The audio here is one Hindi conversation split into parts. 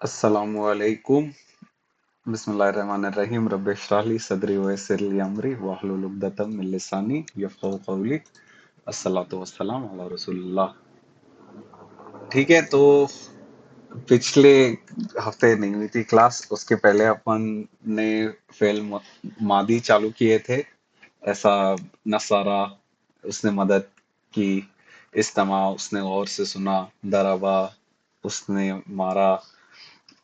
अस्सलामुअलैकुम बिस्मिल्लाहिर्रहमानिर्रहीम रब्बिश इश्रह ली सदरी वयस्सिर ली अमरी वहलुल उक़दतम मिन लिसानी यफ़क़हू क़ौली अस्सलातु वस्सलाम अला रसूलिल्लाह। ठीक है, तो पिछले हफ्ते नहीं हुई थी क्लास, उसके पहले अपन ने फेल मादी चालू किए थे। ऐसा नसारा उसने मदद की, इस्तेमा उसने गौर से सुना, दरबा उसने मारा,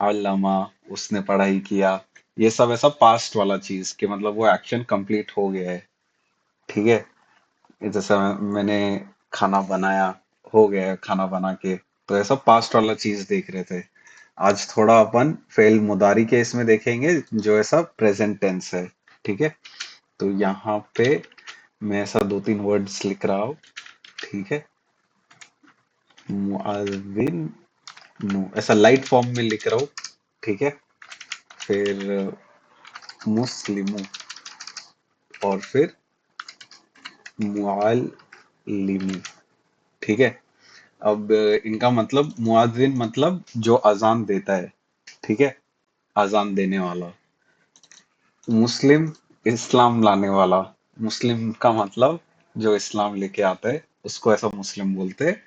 अल्लामा उसने पढ़ाई किया। ये सब ऐसा पास्ट वाला चीज कि मतलब वो एक्शन कंप्लीट हो गया है। ठीक है, ये जैसा मैंने खाना बनाया, हो गया है खाना बना के, तो ऐसा पास्ट वाला चीज देख रहे थे। आज थोड़ा अपन फेल मुदारी के इसमें देखेंगे जो ऐसा प्रेजेंट टेंस है। ठीक है, तो यहाँ पे मैं ऐसा दो तीन वर्ड्स लिख रहा हूँ। ठीक है, मुअज़्ज़िन, ऐसा लाइट फॉर्म में लिख रहा हूँ। ठीक है, फिर मुस्लिमू, और फिर मुअल्लिमू। ठीक है, अब इनका मतलब मुअज्जिन मतलब जो अजान देता है। ठीक है, अजान देने वाला। मुस्लिम इस्लाम लाने वाला। मुस्लिम का मतलब जो इस्लाम लेके आता है उसको ऐसा मुस्लिम बोलते हैं।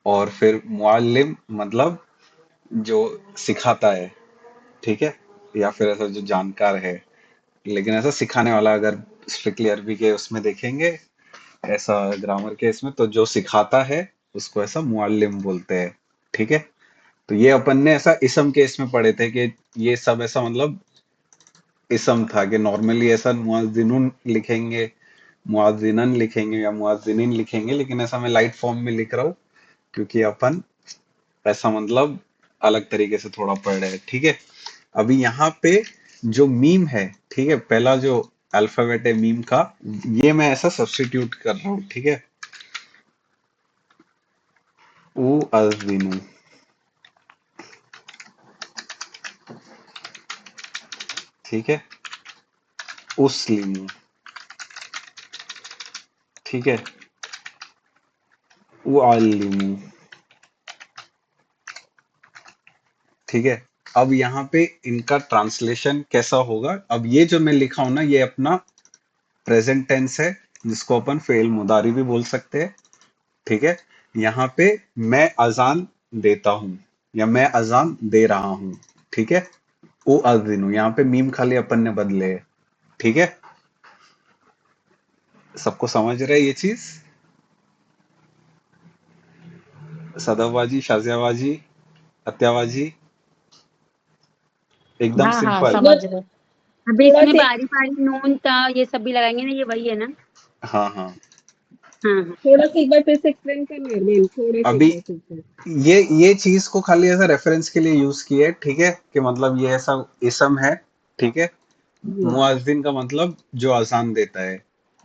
और फिर मुअल्लिम मतलब जो सिखाता है। ठीक है, या फिर ऐसा जो जानकार है, लेकिन ऐसा सिखाने वाला अगर स्ट्रिक्टली अरबी के उसमें देखेंगे, ऐसा ग्रामर के इसमें, तो जो सिखाता है उसको ऐसा मुअल्लिम बोलते हैं। ठीक है, तो ये अपन ने ऐसा इसम के इसमें पढ़े थे कि ये सब ऐसा मतलब इसम था कि नॉर्मली ऐसा मुअज्जिनुन लिखेंगे, मुअज्जिनन लिखेंगे या मुअज्जिनिन लिखेंगे, लेकिन ऐसा मैं लाइट फॉर्म में लिख रहा हूँ क्योंकि अपन ऐसा मतलब अलग तरीके से थोड़ा पढ़ रहे हैं। ठीक है, अभी यहाँ पे जो मीम है, ठीक है, पहला जो अल्फाबेट है मीम का, ये मैं ऐसा सब्स्टिट्यूट कर रहा हूँ। ठीक है, उ अज़िनु। ठीक है, उस्लिमु। ठीक है, उअल्लिमु। ठीक है, अब यहाँ पे इनका ट्रांसलेशन कैसा होगा? अब ये जो मैं लिखा हूं ना, ये अपना प्रेजेंट टेंस है, जिसको अपन फेल मुदारी भी बोल सकते हैं। ठीक है, यहाँ पे मैं अजान देता हूँ या मैं अजान दे रहा हूँ। ठीक है, ओ अज़िनु, यहाँ पे मीम खाली अपन ने बदले है। ठीक है, सबको समझ रहे है ये चीज? सदाबाजी, शाजियाबाजी, अत्याबाजी, एकदम हाँ हाँ सिंपल। समझ रहे। अब थोड़ा इसमें सा बारी बारी नून ता ये सब भी लगाएंगे ना, ये वही है ना। हाँ हाँ, हाँ हाँ। थोड़ा सा एक बार फिर से एक्सप्लेन करना है, थोड़ा सा एक अभी बार फिर से। ये चीज को खाली ऐसा रेफरेंस के लिए यूज की है। ठीक है, कि मतलब ये ऐसा इसम है। ठीक है, हाँ, मुअज्जिन का मतलब जो अजान देता है,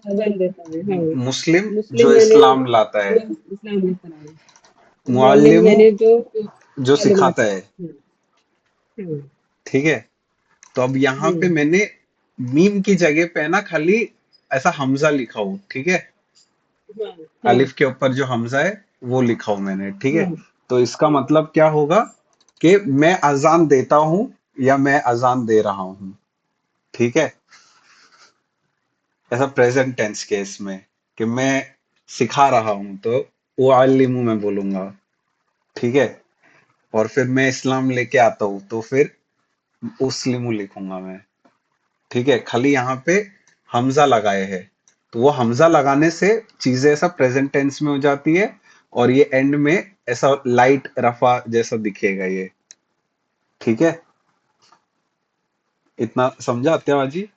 अजान देता है, हाँ। मुस्लिम मुस्लिम जो यानी इस्लाम लाता है, जो इस्लाम लेकर आए, मुअल्लिम मुअल्लिमु यानी जो जो मालूमात। सिखाता है। हाँ हाँ ठीक है, तो अब यहाँ पे हाँ मैंने मीम की जगह पे ना खाली ऐसा हमजा लिखा हूँ। ठीक है, हाँ अलिफ हाँ के ऊपर जो हमजा है वो लिखा हूं मैंने। ठीक है, हाँ तो इसका मतलब क्या होगा कि मैं अजान देता हूं या मैं अजान दे रहा हूं। ठीक है, ऐसा प्रेजेंट टेंस के इसमें कि मैं सिखा रहा हूं तो वो अलिमु मैं बोलूंगा। ठीक है, और फिर मैं इस्लाम लेके आता हूं तो फिर उस्लिमु लिखूंगा मैं। ठीक है, खाली यहाँ पे हमजा लगाए है, तो वो हमजा लगाने से चीजें ऐसा प्रेजेंट टेंस में हो जाती है, और ये एंड में ऐसा लाइट रफा जैसा दिखेगा ये। ठीक है, इतना समझा अत्यावाजी?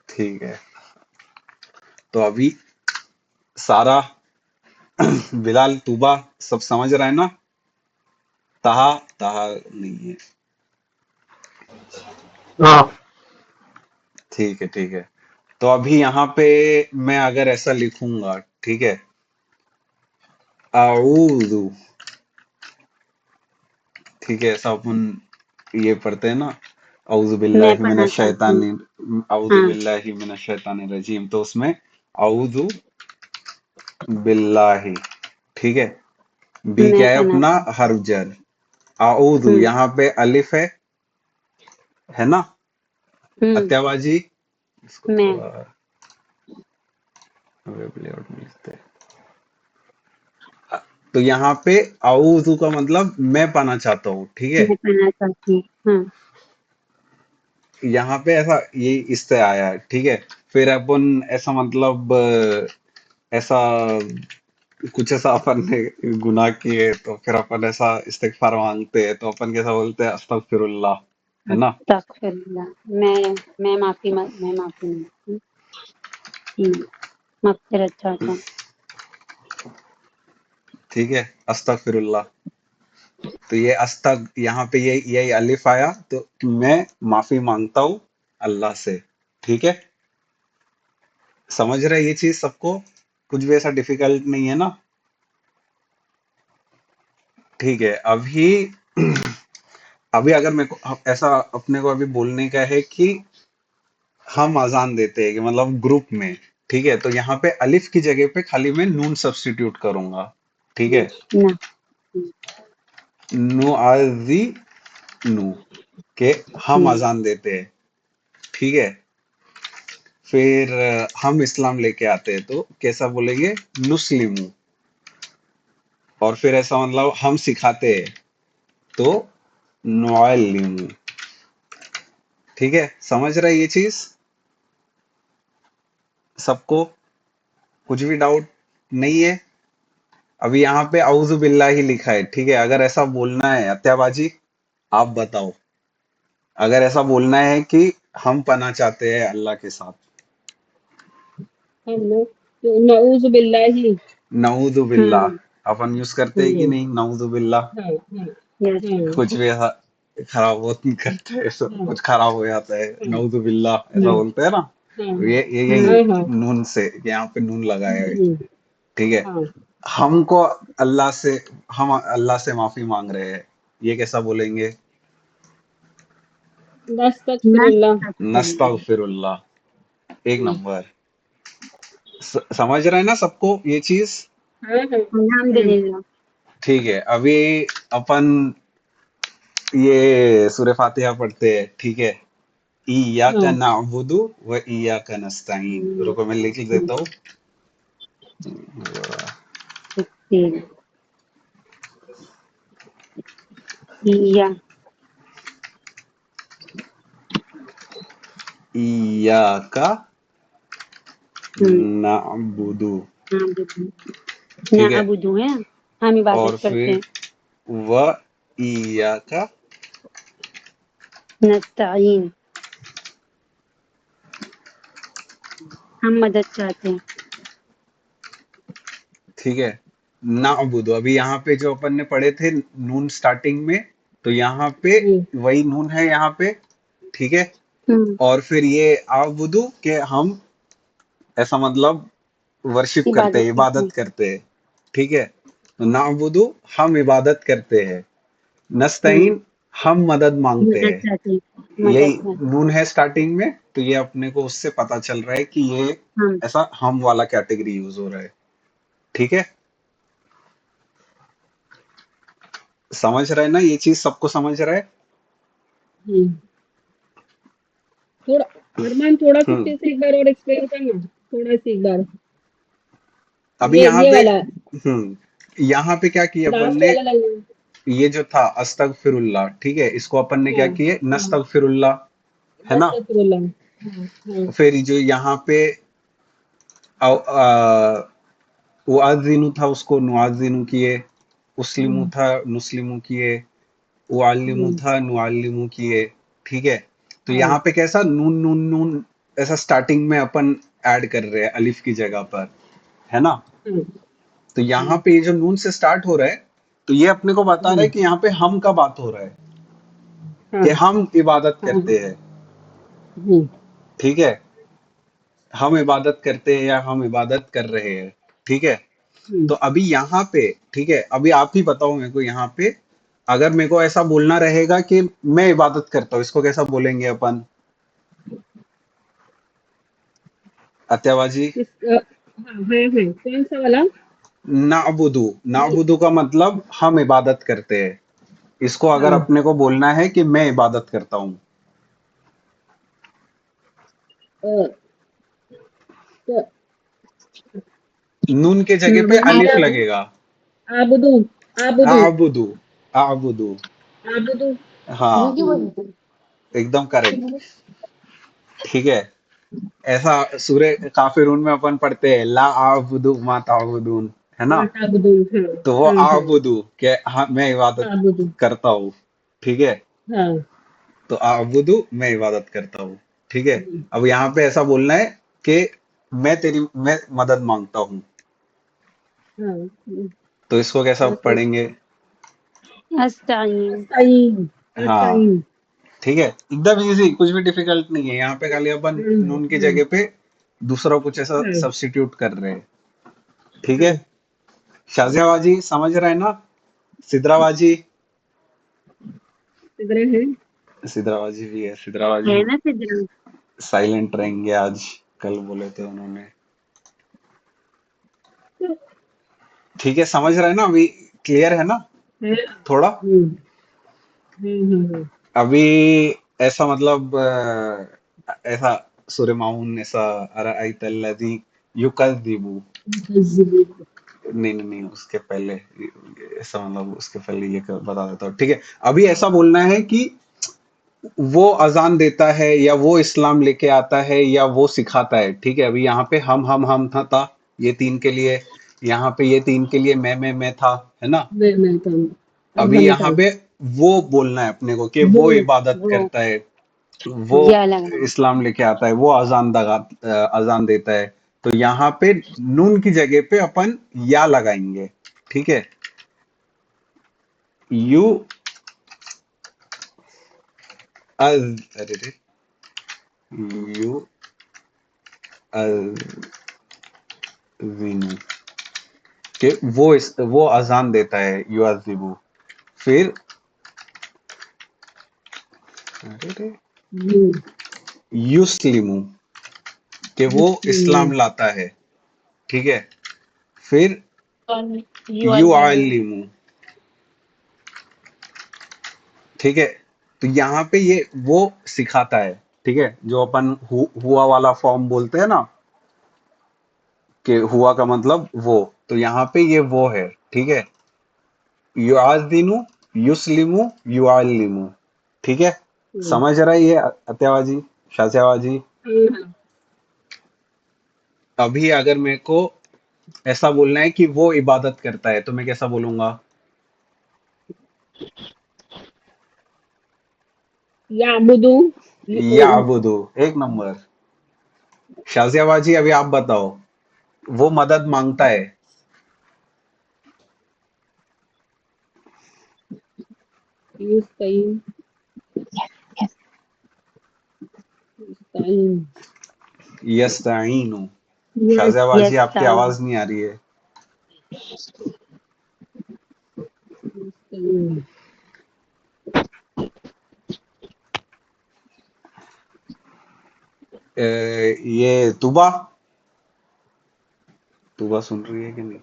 ठीक है, तो अभी सारा बिलाल तूबा सब समझ रहा है ना? तहा तहा नहीं है। हाँ ठीक है, ठीक है, तो अभी यहाँ पे मैं अगर ऐसा लिखूंगा, ठीक है, आऊदु। ठीक है, ऐसा अपन ये पढ़ते हैं ना, औज़ु मैं बिल्लाहि पढ़ना मिनश चाहती हूँ। शैतानि, औज़ु हाँ बिल्लाहि मिनश शैतानिर रजीम, तो उसमें औज़ु बिल्लाहि, ठीक है। बी मैं क्या है अपना पनाता हर्फ जर। आऊदू हम्म यहाँ पे अलिफ है ना। हम्म अत्याबाजी इसको मैं थोड़ा वेब लेआउट में लिखते हैं। तो यहाँ पे आऊदू का मतलब मैं पाना चाहता हूँ, ठीक है। मैं पढ़ना चाहती हूँ हाँ यहाँ पे ऐसा ये इससे आया है, ठीक है। फिर अपन ऐसा मतलब ऐसा कुछ ऐसा अपन ने गुनाह किए तो फिर अपन ऐसा इस्तिगफार मांगते हैं तो अपन कैसा बोलते हैं अस्तगफिरुल्लाह, है ना। अस्तगफिरुल्लाह मैं मैं माफी मांगती हूँ मगफिरत चाहता हूँ ठीक है, अस्तगफिरुल्लाह। तो ये अस्तग यहाँ पे ये अलिफ आया तो मैं माफी मांगता हूँ अल्लाह से, ठीक है। समझ रहे हैं ये चीज सबको, कुछ भी ऐसा डिफिकल्ट नहीं है ना। ठीक है। अभी अभी अगर मेरे को ऐसा अपने को अभी बोलने का है कि हम अजान देते हैं कि मतलब ग्रुप में, ठीक है। तो यहाँ पे अलिफ की जगह पे खाली मैं नून सब्स्टिट्यूट करूंगा, ठीक है। ना नु आजी नू के हम हम्म अजान देते हैं, ठीक है। फिर हम इस्लाम लेके आते हैं तो कैसा बोलेंगे नुस्लिमू। और फिर ऐसा मतलब हम सिखाते हैं तो नुअल्लिमू, ठीक है। समझ रहे हैं ये चीज सबको, कुछ भी डाउट नहीं है। अभी यहाँ पे औज़ु बिल्लाहि लिखा है, ठीक है। अगर ऐसा बोलना है अत्याबाजी, आप बताओ। अगर ऐसा बोलना है कि हम पना चाहते हैं अल्लाह के साथ, हम लोग तो नऊज़ बिल्लाहि नऊज़ु बिल्लाह, हम्म अपन यूज करते हैं कि हम्म नहीं नऊज़ु बिल्लाह। हाँ हाँ यस हाँ कुछ भी ऐसा खराब हो करते हैं, ऐसा हाँ कुछ खराब हो जाता है, हाँ नऊज़ु बिल्लाह ऐसा हाँ बोलते हैं ना। हाँ तो ये हम्म यही हाँ हाँ नून से, यहाँ पे नून लगाया है, हम्म, ठीक है। हाँ हमको अल्लाह से, हम अल्लाह से माफी मांग रहे हैं, ये कैसा बोलेंगे नस्तगफिरुल्लाह नस्तगफिरुल्लाह। एक हम्म, नंबर। समझ रहे हैं ना सबको ये चीज। हाँ हाँ अल्हम्दुलिल्लाह ठीक है। अभी अपन ये सूरह फातिहा पढ़ते हैं, ठीक है। इय्याका हाँ नअबुदु व इय्याका नस्तईन। हम्म रुको मैं लिख देता हूँ। ठीक या इय्याका हम्म नअबुदु, नाबुदू ठीक है। नाबुदू है हम और इबादत करते फिर हैं व इय्याका, नस्तईन हम मदद चाहते हैं ठीक है। नाबुदु, अभी यहाँ पे जो अपन ने पढ़े थे नून स्टार्टिंग में, तो यहाँ पे हम्म वही नून है यहाँ पे, ठीक है। हम्म और फिर ये आबुदु के हम ऐसा मतलब वर्शिप करते हैं, इबादत करते इबादत हैं करते हैं, ठीक है। तो नाबुदु हम इबादत करते हैं, हम्म नस्तईन हम मदद मांगते मदद हैं। चाहते हैं यही मदद चाहते नून है स्टार्टिंग में, तो ये अपने को उससे पता चल रहा है कि ये हम ऐसा हम वाला कैटेगरी यूज हो रहा है, ठीक है। समझ रहे हैं ना ये चीज, सबको समझ रहा है। हम्म थोड़ा अरमान थोड़ा सा हम्म। फिर से एक बार और एक्सप्लेन करना थोड़ा सा एक बार अभी यहाँ ये पे वाला यहाँ पे क्या किया अपन लास्ट ने, वाला लाइन ये जो था अस्तगफिरुल्लाह, ठीक है, इसको अपन ने क्या हाँ किए हाँ नस्तगफिरुल्लाह, है ना। नस्तगफिरुल्लाह हाँ हाँ फिर जो यहाँ पे उआज़िनु था उसको नुआज़िनु किए, उस्लिमु हाँ था नुस्लिमु किए, उअल्लिमु हम्म, था नुअल्लिमु किए, ठीक है। तो हाँ यहाँ पे कैसा नून नून नून ऐसा स्टार्टिंग में अपन ऐड कर रहे हैं अलिफ की जगह पर, है ना। हाँ तो यहाँ हाँ पे ये जो नून से स्टार्ट हो रहा है, तो ये अपने को बता रहा है हम्म, कि यहाँ पे हम का बात हो रहा है, हाँ कि हम इबादत हाँ करते हैं, हम्म, ठीक है। हम इबादत करते हैं या हम इबादत कर रहे हैं, ठीक है। हम्म, तो अभी यहाँ पे, ठीक है, अभी आप ही बताओ मेरे को यहाँ पे, अगर मेरे को ऐसा बोलना रहेगा कि मैं इबादत करता हूँ, इसको कैसा बोलेंगे अपन अत्याबाजी। हाँ हाँ कौन सा वाला नाबुदू, नाबुदू का मतलब हम इबादत करते हैं। इसको अगर हाँ अपने को बोलना है कि मैं इबादत करता हूँ, अ, क- नून के जगह पे नाबुदू अलिफ क्या लगेगा। आबुदू आबुदू आबुदू, आबुदू। आबुदू ये हाँ, क्यों बोलते एकदम करेक्ट। ठीक है। ऐसा सूर्य काफिरून में अपन पढ़ते हैं, ला आबुदू मा ताबुदून, है ना? हाँ आबुदू हाँ तो वो हाँ हाँ आबुदू के, हाँ मैं इबादत आबुदू करता हूँ। ठीक है। हाँ तो आबुदू मैं इबादत करता हूँ। ठीक है। हम्म, अब यहाँ पे ऐसा बोलना है कि मैं मदद मांगता हूँ। हाँ तो इसको कैसा अस- पढ़ेंगे? अस्ताइन। अस्ताइन हाँ, अस्ताइन ठीक है, एकदम इजी, कुछ भी डिफिकल्ट नहीं है। यहाँ पे खाली अपन नून की हम्म, जगह पे दूसरा कुछ ऐसा हाँ सब्स्टिट्यूट कर रहे हैं। ठीक है। हाँ शाजियाबाजी समझ रहा है ना? सिदराबाजी, किधर है सिदराबाजी भी है, सिदराबाजी है ना सिद्धरा। साइलेंट रहेंगे आज, कल बोले थे उन्होंने। ठीक है, समझ रहा है ना अभी? क्लियर है ना? है थोड़ा हम्म। अभी ऐसा मतलब ऐसा सूर्य माउन ऐसा अराइतल्लजी युकज़िबु, नहीं नहीं नहीं, उसके पहले ऐसा मतलब उसके पहले बता देता हूँ। ठीक है। अभी ऐसा बोलना है कि वो अजान देता है या वो इस्लाम लेके आता है या वो सिखाता है। ठीक है। अभी यहाँ पे हम था, ये तीन के लिए, यहाँ पे ये तीन के लिए मैं था, है ना? मैं काम अभी यहाँ अफगानिस्तान पे वो बोलना है अपने को कि वो वो इबादत वो करता है, वो या लगा। इस्लाम लेके आता है, वो अजान देता है। तो यहाँ पे नून की जगह पे अपन या लगाएंगे। ठीक है। यू अरे रे, यू अजीनु, कि वो अजान देता है, युअज़िबु। फिर अरे रे, यू युस्लिमु, कि वो मुस्लिम इस्लाम लाता है। ठीक है। फिर युअल्लिमु। युअल्लिमु। ठीक है। तो यहाँ पे ये वो सिखाता है। ठीक है। जो अपन हुआ वाला फॉर्म बोलते हैं ना, कि हुआ का मतलब वो, तो यहाँ पे ये वो है। ठीक है। युआज़िनु, युस्लिमु, युअल्लिमु। ठीक है। समझ रहा है ये अत्यावाजी, शाहजहाबाजी? अभी अगर मेरे को ऐसा बोलना है कि वो इबादत करता है, तो मैं कैसा बोलूंगा? याबुदू या अबुदू, एक नंबर। शाजियाबाजी अभी आप बताओ, वो मदद मांगता है। युस्ताइन युस्ताइन यस्ताइनु। यस शाजियाबाजी आपकी यस्ताइन। आवाज नहीं आ रही है। युस्ताइन ये तुबा, तुबा सुन रही है कि नहीं?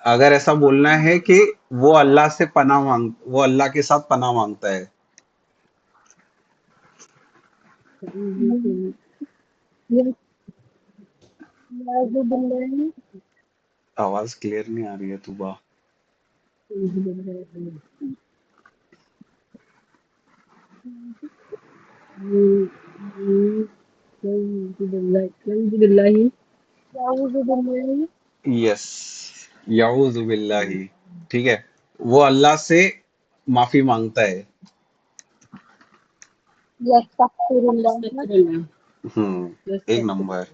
अगर ऐसा बोलना है कि वो अल्लाह से वो अल्लाह के साथ पनाह मांगता है। आवाज क्लियर नहीं आ रही है तुबा। यस, याऊज़ु बिल्लाही। ठीक है। वो अल्लाह से माफी मांगता है। एक नंबर।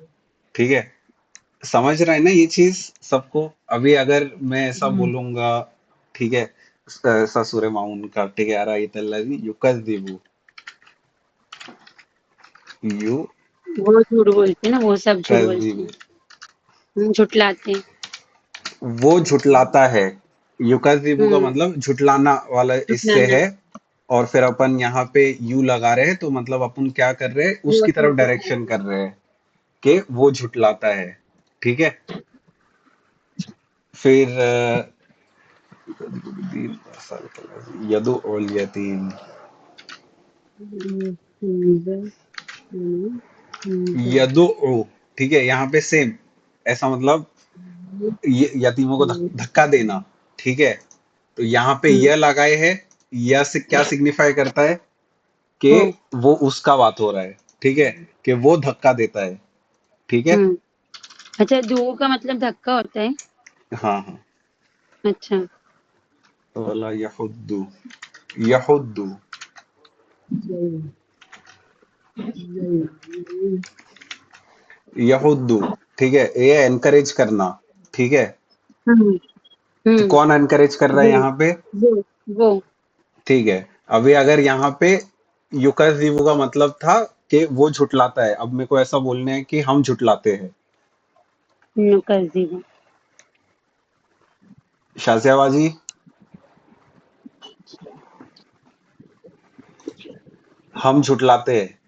ठीक है। समझ रहा है ना ये चीज सबको? अभी अगर मैं ऐसा बोलूंगा, ठीक है, ससुर माउन का, ठीक है, अराइतल्लज़ी युकज़्ज़िबु, वो झूठ बोलते हैं ना, वो सब झूठ बोलते युकज़्ज़िबु, हैं। झुठलाते हैं। वो झुटलाता है। युकज़्ज़िबु का हम्म। मतलब झुटलाना वाला इससे झुठलाना। है। और फिर अपन यहाँ पे यू लगा रहे हैं, तो मतलब अपन क्या कर रहे हैं, उसकी तरफ डायरेक्शन कर रहे हैं कि वो झुटलाता है। ठीक है। फिर यदु उल यतीम, हमजा हमजा यदु, ठीक है, यहाँ पे सेम ऐसा मतलब यतीमों को धक्का देना, ठीक है। तो यहाँ पे हम्म, यह लगाए है, यह से क्या सिग्निफाई करता है कि वो वो उसका बात हो रहा है, ठीक है, कि वो धक्का देता है, ठीक है। हम्म। अच्छा, दो का मतलब धक्का होता है। हाँ हाँ। अच्छा। तो वाला यहुद्दू, यहुद्दू, यहुद्दू, ठीक है, ये एनकरेज करना, ठीक है। हम्म तो हम्म। कौन एनकरेज कर रहा है वो यहाँ पे? वो वो ठीक है। अभी अगर यहाँ पे युकज़िबु का मतलब था कि वो झुटलाता है, अब मेरे को ऐसा बोलना है कि हम झुटलाते हैं। नुकज़िबु। शाज़ियाबाजी, हम झुटलाते हैं।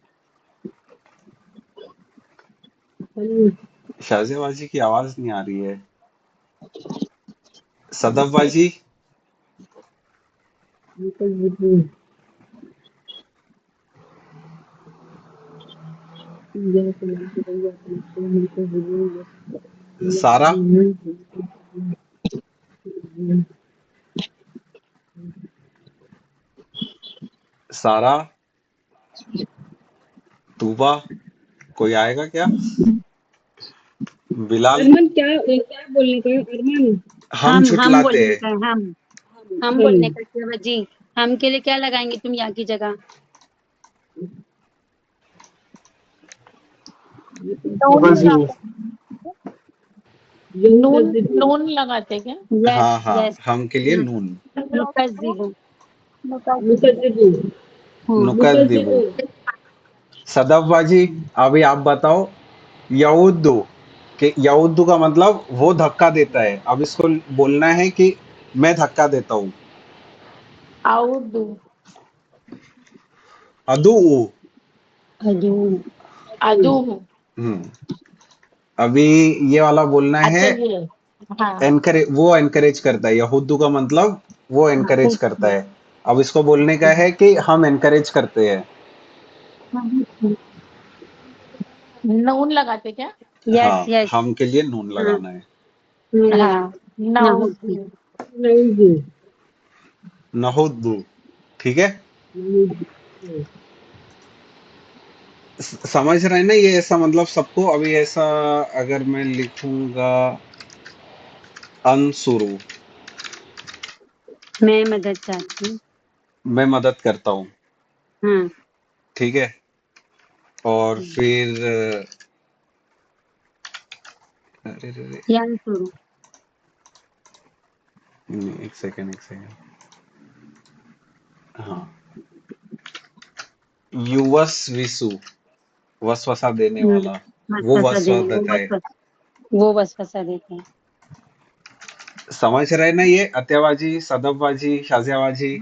शाज़ियाबाजी की आवाज नहीं आ रही है। सदफबाजी, सारा, सारा, तूबा, कोई आएगा क्या? बिलाल, अरमान क्या बोलने का है अरमान? हम हम झुटलाते बोलने हैं। का है, हम बोलने का है जी। हम के लिए क्या लगाएंगे तुम या की जगह? नून लगाते नून यहूदा नून लगाते क्या? यस हाँ हाँ, यस। हम के लिए नून। नुकज़िबु। मुकद्दिबु हम्म। नुकज़िबु। मुकद्दिबु सदफबाजी, अभी आप बताओ। यऊदु, कि यऊदु का मतलब वो धक्का देता है, अब इसको बोलना है कि मैं धक्का देता हूँ। आउदू अदु, अदू। अदू। हम्म। अभी ये वाला बोलना है, अच्छा ये हाँ एनकरेज, वो एनकरेज करता है, यहूदू का मतलब वो एनकरेज करता है। अब इसको बोलने का है कि हम एनकरेज करते हैं। नून लगाते क्या? यस हाँ, यस। हम के लिए नून हाँ, लगाना है। नून लगा। हाँ ना नाउदू। होती। नऊदु नहुदू, ठीक है। समझ रहे हैं ना, ये ऐसा मतलब सबको, अभी ऐसा अगर मैं लिखूंगा अनसुरु, मैं मदद चाहती हूँ। मैं मदद करता हूँ, हाँ। ठीक है। और फिर अरे रे रे, यान शुरू। एक सेकेंड, एक सेकेंड। हाँ, युवस विसु, वसवसा देने वाला, वो वसवसा वसवसा देने देता है। वो वसवसा देते हैं। समझ रहे हैं ना, ये अत्याबाजी, सदफबाजी, शाजियाबाजी।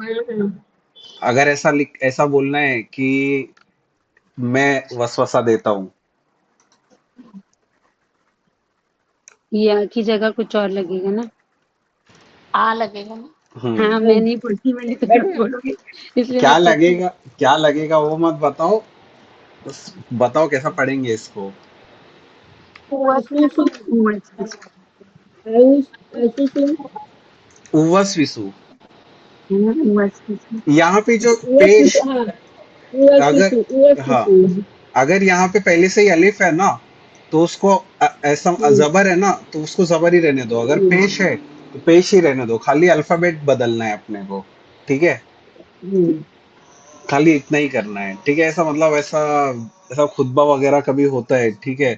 अगर ऐसा ऐसा बोलना है कि मैं वसवसा देता हूँ। या की जगह कुछ और लगेगा ना? आ लगेगा ना? हाँ, मैं नहीं बोलती, मैंने तो तुम बोलोगे, इसलिए मैं क्या पूछती लगेगा, क्या लगेगा वो मत बताओ, बस बताओ कैसा पढ़ेंगे इसको। असुसु हूँ। वसवसा। असुसु उवस विसु, है ना? वसवसा। यहाँ पे जो पेश, उवसुसु हाँ अगर, उवसुसु हाँ, उवसुसु अगर यहाँ पे पहले से ही अलिफ है ना, तो उसको ऐसा जबर है ना, तो उसको जबर ही रहने दो। अगर पेश है तो पेश ही रहने दो, खाली अल्फाबेट बदलना है अपने को, ठीक है। खाली इतना ही करना है, ठीक है। ऐसा मतलब ऐसा, ऐसा खुतबा वगैरह कभी होता है, ठीक है,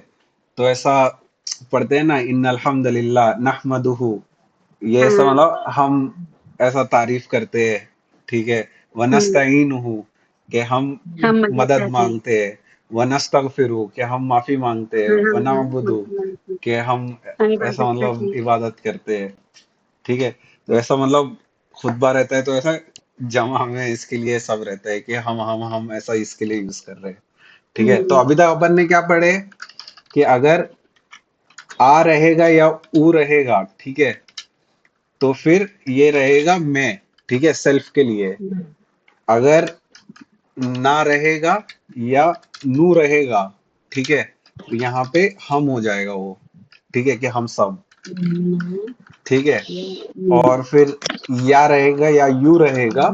तो ऐसा पढ़ते हैं ना, इन्नल हम्दुलिल्लाह नहमदुहु, ये ऐसा हाँ। मतलब हम ऐसा तारीफ करते हैं, ठीक है। हम्म। वनस्तईनुहु, कि हम हम मदद मदद चाहते हैं। मांगते हैं। वनस्तगफिरु, कि हम माफी मांगते हैं। हाँ, वनअबुदु, हम कि हम ऐसा इबादत करते मतलब हैं। इबादत करते हैं, ठीक है। तो ऐसा मतलब खुतबा रहता है, तो ऐसा जमा में इसके लिए सब रहता है कि हम ऐसा इसके लिए यूज कर रहे हैं, ठीक है। तो हम्म। अभी तक अपन ने क्या पढ़े कि अगर आ रहेगा या ऊ रहेगा, ठीक है, तो फिर ये रहेगा मैं, ठीक है, सेल्फ के लिए। अगर ना रहेगा या नू रहेगा, ठीक है, तो यहाँ पे हम हो जाएगा वो, ठीक है, कि हम सब, ठीक है। और फिर या रहेगा या यू रहेगा,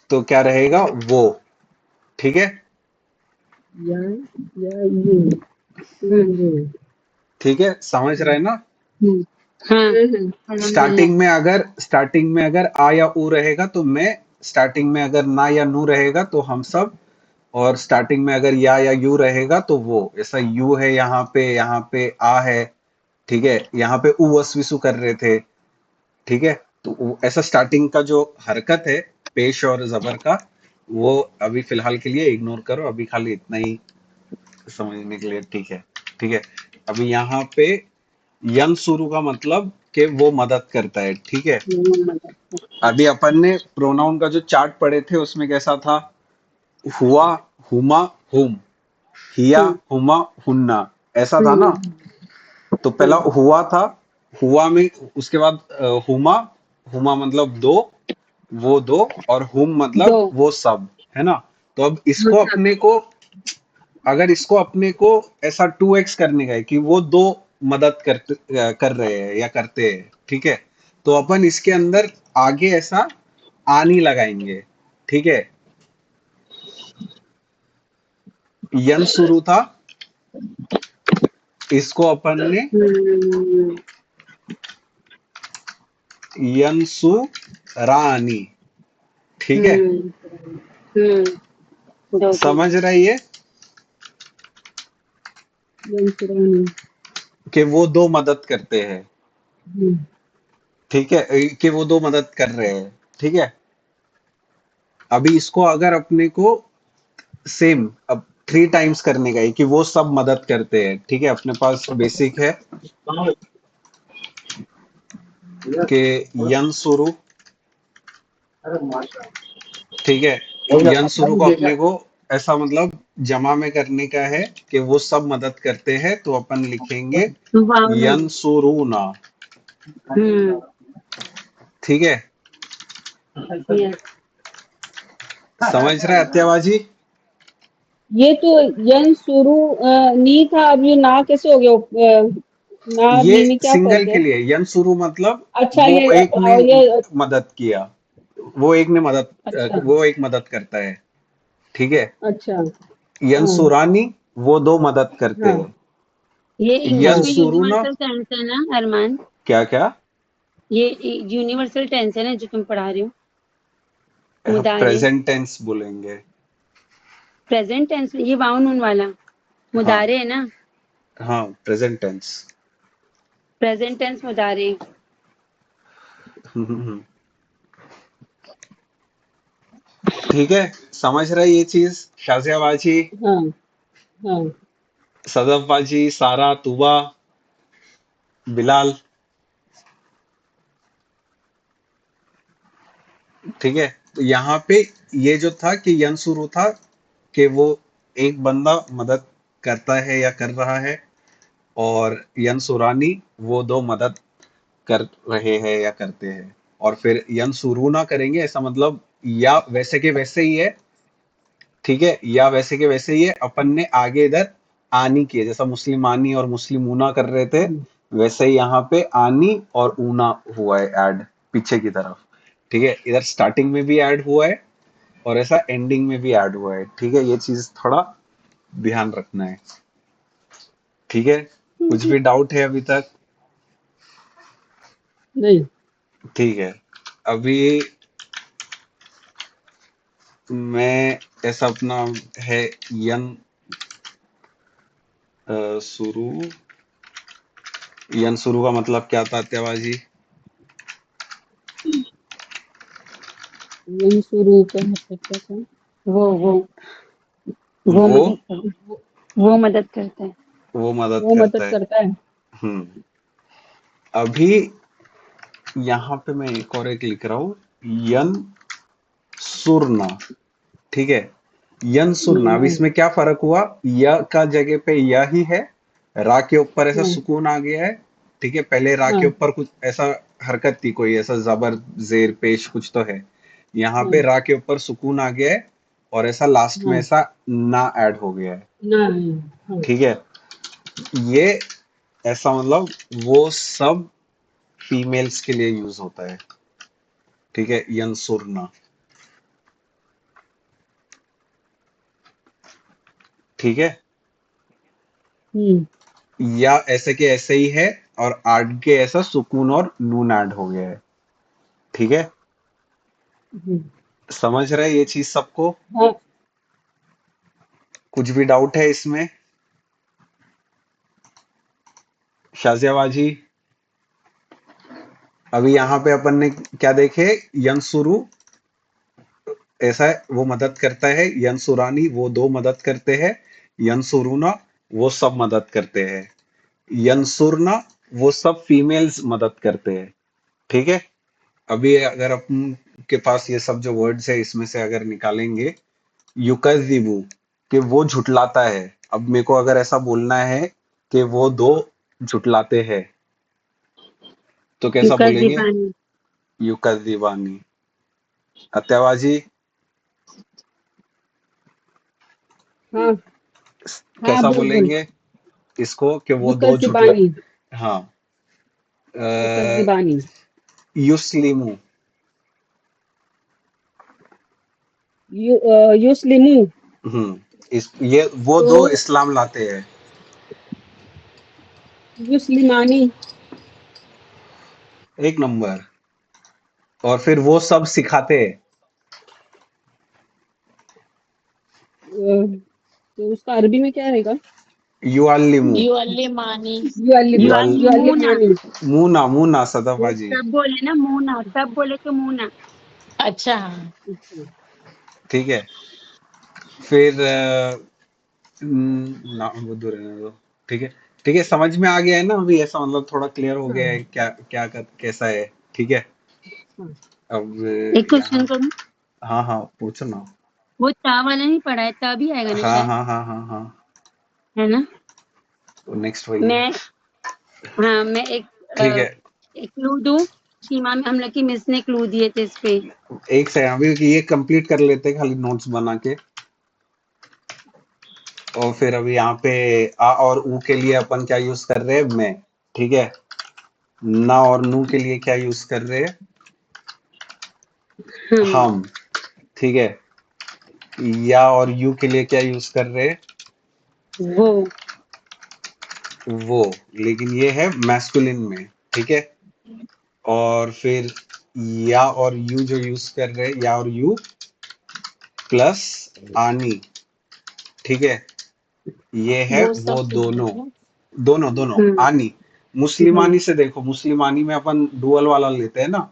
तो क्या रहेगा, वो, ठीक है, ठीक है, समझ रहे हैं ना। हाँ अल्हम्दुलिल्लाह। स्टार्टिंग में अगर आ या ऊ रहेगा तो मैं, स्टार्टिंग में अगर ना या नू रहेगा तो हम सब, और स्टार्टिंग में अगर या यू रहेगा तो वो। ऐसा यू है यहाँ पे आ है, ठीक है, यहाँ पे ऊ वसविसु कर रहे थे, ठीक है। तो ऐसा स्टार्टिंग का जो हरकत है पेश और जबर का, वो अभी फिलहाल के लिए इग्नोर करो, अभी खाली इतना ही समझने के लिए, ठीक है, ठीक है। अभी यहाँ पे यन शुरू का मतलब कि वो मदद करता है, ठीक है। अभी अपन ने प्रोनाउन का जो चार्ट पढ़े थे उसमें कैसा था, हुआ, हुमा, हुम, हिया, हुमा, हुन्ना, ऐसा था ना। तो पहला हुआ था, हुआ में उसके बाद हुमा, हुमा मतलब दो, वो दो, और हुम मतलब दो वो सब, है ना। तो अब वो इसको सब। अपने को, अगर इसको अपने को ऐसा 2x करने का है कि वो दो मदद कर रहे हैं या करते हैं, ठीक है, तो अपन इसके अंदर आगे ऐसा आनी लगाएंगे, ठीक है। यन शुरू था, इसको अपन ने हम्म यंसु रानी, ठीक है, हम्म दो दो। समझ रही है कि वो दो मदद करते हैं, ठीक है, कि वो दो मदद कर रहे हैं, ठीक है। अभी इसको अगर अपने को सेम अब 3 टाइम्स करने का है कि वो सब मदद करते हैं, ठीक है, अपने पास बेसिक है कि यन शुरू, ठीक है, यन शुरू को अपने को ऐसा मतलब जमा में करने का है कि वो सब मदद करते हैं, तो अपन लिखेंगे वाव। यन सुरूना, हम्म ठीक है। यस। समझ रहे हैं अत्यावाजी। ये तो यन शुरू नी था, अब ये ना कैसे हो गया? ना और ये नी में क्या सिंगल फर्क के है? लिए यन शुरू मतलब अच्छा वो ये एक ने ये मदद किया, वो एक ने मदद, अच्छा वो एक मदद करता है, ठीक है। अच्छा। यन हाँ सुरानी, वो दो मदद करते हाँ हैं। ये इंग्लिश यन हाँ में सुरूना, यूनिवर्सल टेंस है ना अरमान? क्या क्या, ये यूनिवर्सल टेंस है ना जो तुम पढ़ा रहे हो, मुदारे। प्रेजेंट टेंस बोलेंगे। प्रेजेंट टेंस ये वाउ नून वाला हाँ मुदारे है ना? हाँ, प्रेजेंट टेंस। प्रेजेंट टेंस मुदारे। ठीक है, समझ रही ये चीज शाजिया बाजी, हाँ हाँ। सदफ बाजी, सारा, तुबा, बिलाल, ठीक है। तो यहाँ पे ये जो था कि यन शुरू था कि वो एक बंदा मदद करता है या कर रहा है, और यन सुरानी वो दो मदद कर रहे हैं या करते हैं। और फिर यन शुरू ना करेंगे ऐसा मतलब या वैसे के वैसे ही है, ठीक है, या वैसे के वैसे ही है, अपन ने आगे इधर आनी किए, जैसा मुस्लिम आनी और मुस्लिम ऊना कर रहे थे, वैसे ही यहाँ पे आनी और ऊना हुआ है ऐड पीछे की तरफ, ठीक है। इधर स्टार्टिंग में भी ऐड हुआ है और ऐसा एंडिंग में भी ऐड हुआ है, ठीक है। ये चीज थोड़ा ध्यान रखना है, ठीक है। कुछ भी डाउट है अभी तक? नहीं। ठीक है। अभी मैं ऐसा अपना है यन शुरू, यन शुरू का मतलब क्या था त्यावाजी? यन शुरू का मतलब क्या था? वो वो वो मदद कर, वो मदद करता है। वो मदद वो करता मदद है। करता है। हम्म। अभी यहाँ पे मैं एक और एक लिख रहा हूँ, यन सुरना, ठीक है। यन सुरना, अब इसमें क्या फर्क हुआ, य का जगह पे या ही है, रा के ऊपर ऐसा हाँ सुकून आ गया है, ठीक है, पहले रा के हाँ ऊपर कुछ ऐसा हरकत थी, कोई ऐसा जबर जेर पेश कुछ तो है। यहाँ पे हाँ रा के ऊपर सुकून आ गया है और ऐसा लास्ट में हाँ ऐसा ना ऐड हो गया है। ना हाँ ठीक है, ये ऐसा मतलब वो सब फीमेल्स के लिए यूज होता है। ठीक है, यंसुरना। ठीक है, हम्म या ऐसे के ऐसे ही है और आगे ऐसा सुकून और नून ऐड हो गया है। ठीक है, हम्म, समझ रहे हैं ये चीज सबको? हाँ कुछ भी डाउट है इसमें? शाजिया बाजी, अभी यहाँ पे अपन ने क्या देखे? यंसुरु ऐसा है, वो मदद करता है। यंसुरानी वो दो मदद करते हैं। यंसुरुना वो सब मदद करते हैं। यंसुरना वो सब फीमेल्स मदद करते हैं। ठीक है, अभी अगर अपन के पास ये सब जो वर्ड्स है इसमें से अगर निकालेंगे, युकज़िबु कि वो झुटलाता है। अब मेरे को अगर ऐसा बोलना है कि वो दो झुटलाते हैं, तो कैसा बोलेंगे? युकज़िबानी। युकज़िबानी। अत्यावाजी हाँ हाँ कैसा बोल बोल बोलेंगे इसको कि वो दो झुटला? युकज़िबानी हाँ, अ, युकज़िबानी युस्लिमु। युस्लिमू इस ये वो तो दो इस्लाम लाते हैं। युस्लिमानी एक नंबर। और फिर वो सब सिखाते हैं। तो उसका अरबी में क्या रहेगा? युअल्लिमु। यू अल्ली मानी। युअल मुना। युअल्लिमानी मुना मुना वो सदाबाजी। सब बोले ना मुना, सब बोले तो मुना। अच्छा हाँ। अच्छा ठीक है, फिर ना वो दूर रहने दो। ठीक है, ठीक है, समझ में आ गया है ना अभी? ऐसा मतलब थोड़ा क्लियर हो गया है हाँ क्या क्या कैसा है? ठीक है, हाँ अब एक क्वेश्चन यहाँ। करूँ? हाँ हाँ, पूछो ना। वो ता वाला नहीं पढ़ा है, ता भी आएगा ना हाँ शायद, हाँ हाँ हाँ हाँ, है ना? तो नेक्स्ट वही है। मैं हाँ मैं एक ठीक है, एक क्लू दूँ। सीमा में हम लोग की मिस ने क्लू दिए थे इस पे। एक सेकंड, अभी ये कंप्लीट कर लेते हैं खाली नोट्स बना के। और फिर अभी यहाँ पे आ और ऊ के लिए अपन क्या यूज कर रहे हैं? मैं। ठीक है, ना और नू के लिए क्या यूज कर रहे हैं? हम। हम। ठीक है, या और यू के लिए क्या यूज कर रहे हैं? वो। वो। लेकिन ये है मैस्कुलिन में। ठीक है, और फिर या और यू जो यूज कर रहे हैं, या और यू प्लस आनी। ठीक है, ये है वो वो सब दोनों। फीमेल है। दोनों दोनों हम्म आनी। मुस्लिमानी से देखो, मुस्लिमानी में अपन डुअल वाला लेते हैं ना,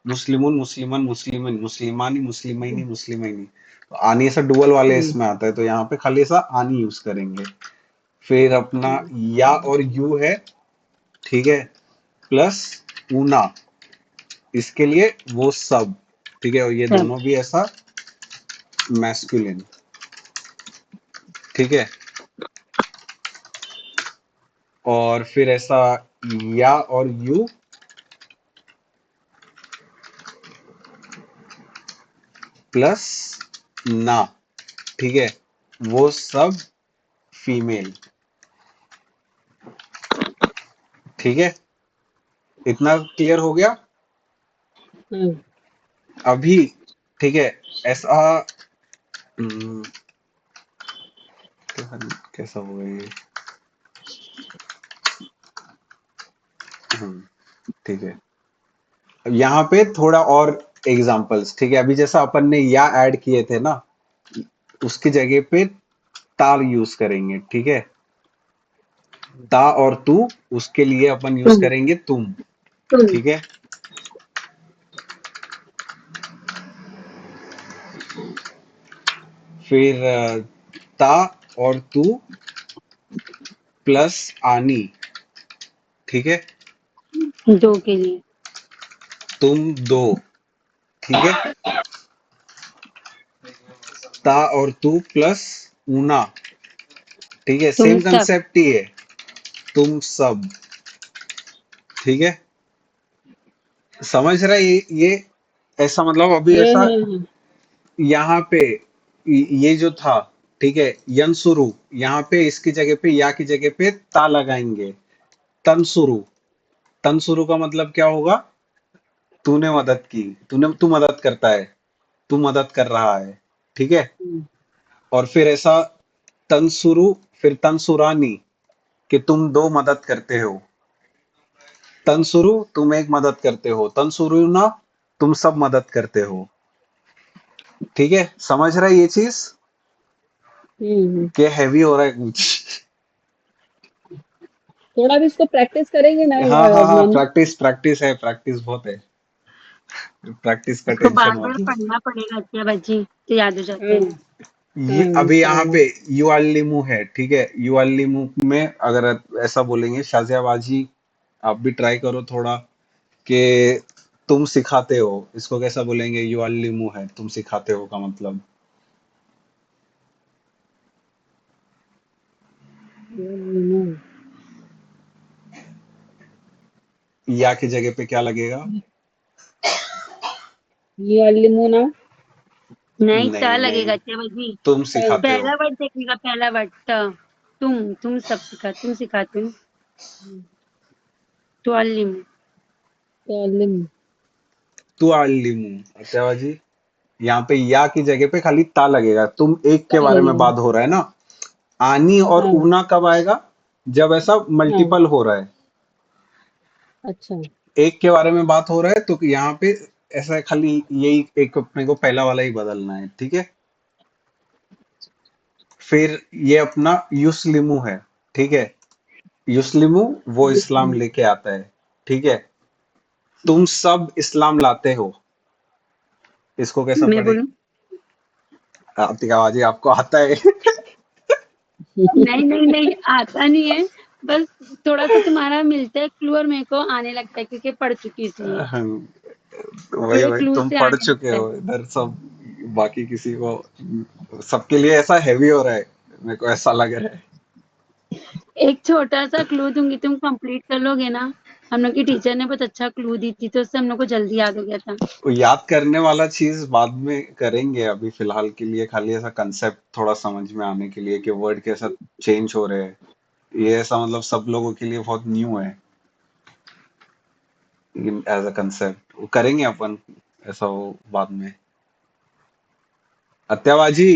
मुस्लिमुन मुस्लिमन मुस्लिमिन, मुस्लिमानी मुस्लिमैनी मुस्लिमैनी। तो आनी ऐसा डुअल वाले हम्म इसमें आता है, तो यहाँ पे खाली ऐसा आनी यूज करेंगे। फिर अपना या और यू है। ठीक है, प्लस ऊना, इसके लिए वो सब। ठीक है, और ये सब। दोनों भी ऐसा मैस्कुलिन। ठीक है, और फिर ऐसा या और यू प्लस ना। ठीक है, वो सब फीमेल। ठीक है, इतना क्लियर हो गया हाँ अभी? ठीक है, ऐसा हम्म, कैसा होगा ये? ठीक है, अब यहाँ पे थोड़ा और एग्जांपल्स। ठीक है, अभी जैसा अपन ने या ऐड किए थे ना, उसकी जगह पे तार यूज करेंगे। ठीक है, ता और तू, उसके लिए अपन यूज तुम। करेंगे तुम। तुम। ठीक है, फिर ता और तू प्लस आनी। ठीक है, दो के लिए। तुम दो। ठीक है, ता और तू प्लस ऊना। ठीक है, तुम सेम सब। कंसेप्ट ही है। तुम सब। ठीक है, समझ रहा है ये ऐसा मतलब अभी हाँ ऐसा हाँ हाँ यहाँ पे ये जो था, ठीक है, यंसुरु, यहाँ पे इसकी जगह पे या की जगह पे ता लगाएंगे, तंसुरु। तंसुरु का मतलब क्या होगा? तूने मदद की, तू मदद करता है, तू मदद कर रहा है, ठीक है। हम्म, और फिर ऐसा तंसुरु, फिर तंसुरानी, कि तुम दो मदद करते हो। तंसुरु तुम एक मदद करते हो, तंसुरु ना तुम सब मदद करते हो। ठीक है, समझ रहा है ये चीज? हम्म। क्या हैवी हो रहा है कुछ? थोड़ा भी इसको प्रैक्टिस करेंगे ना हाँ हाँ हाँ, मोनू। प्रैक्टिस प्रैक्टिस है, प्रैक्टिस बहुत है, प्रैक्टिस का इसको टेंशन बार बार मत लो। पढ़ना पड़ेगा अच्छा बच्ची तो याद हो जाता हाँ है। ये हाँ अभी यहाँ इंशाल्लाह। पे युअल्लिमु है, ठीक है, युअल्लिमु में अगर ऐसा बोलेंगे शाजिया बाजी, आप भी ट्राई करो थोड़ा, कि तुम सिखाते हो, इसको कैसा बोलेंगे? युअल्लिमु है, तुम सिखाते हो का मतलब। या की जगह पे क्या लगेगा? ये अल्लीमुना। नहीं ट नहीं नहीं, लगेगा अच्छा बच्ची। तुम सिखाते हो। पहला वर्ड देखने का, पहला वर्ड ट। तुम सब तुम सिखाते हो। तुअल्लिम। तालिम। तू अल्लिमु, अच्छा बाजी, यहाँ पे या की जगह पे खाली ता लगेगा, तुम एक के बारे में तालिम। बात हो रहा है ना। आनी और हाँ ऊना कब आएगा? जब ऐसा हाँ मल्टीपल हो रहा है, अच्छा। एक के बारे में बात हो रहा है, तो यहाँ पे ऐसा खाली यही एक अपने को पहला वाला ही बदलना है, ठीक है। फिर ये अपना युस्लिमु है, ठीक है, युस्लिमु वो इस्लाम लेके आता है, ठीक है। तुम सब इस्लाम लाते हो, इसको कैसा मैं पढ़े? बोलूं? आतिक आवाजी आपको आता है? नहीं नहीं नहीं, आता नहीं है। बस थोड़ा सा तुम्हारा मिलता है क्लू और मेरे को आने लगता है क्योंकि पढ़ चुकी इसलिए। वही थोड़े वही, क्लू तुम से पढ़ आने चुके लगता है। हो इधर सब, बाकी किसी को, सबके लिए ऐसा हैवी हो रहा है, मेरे को ऐसा लग रहा है। एक छोटा सा क्लू दूंगी, तुम कंप्लीट कर लोगे ना। हम लोग की टीचर ने बहुत अच्छा क्लू दी थी तो उससे हम लोग को जल्दी याद हो गया था। वो याद करने वाला चीज बाद में करेंगे, अभी फिलहाल के लिए खाली ऐसा कंसेप्ट थोड़ा समझ में आने के लिए कि वर्ड कैसा चेंज हो रहे हैं, ये ऐसा मतलब सब लोगों के लिए बहुत न्यू है, लेकिन एज अ कंसेप्ट वो करेंगे अपन, ऐसा वो बाद में। अत्याबाजी,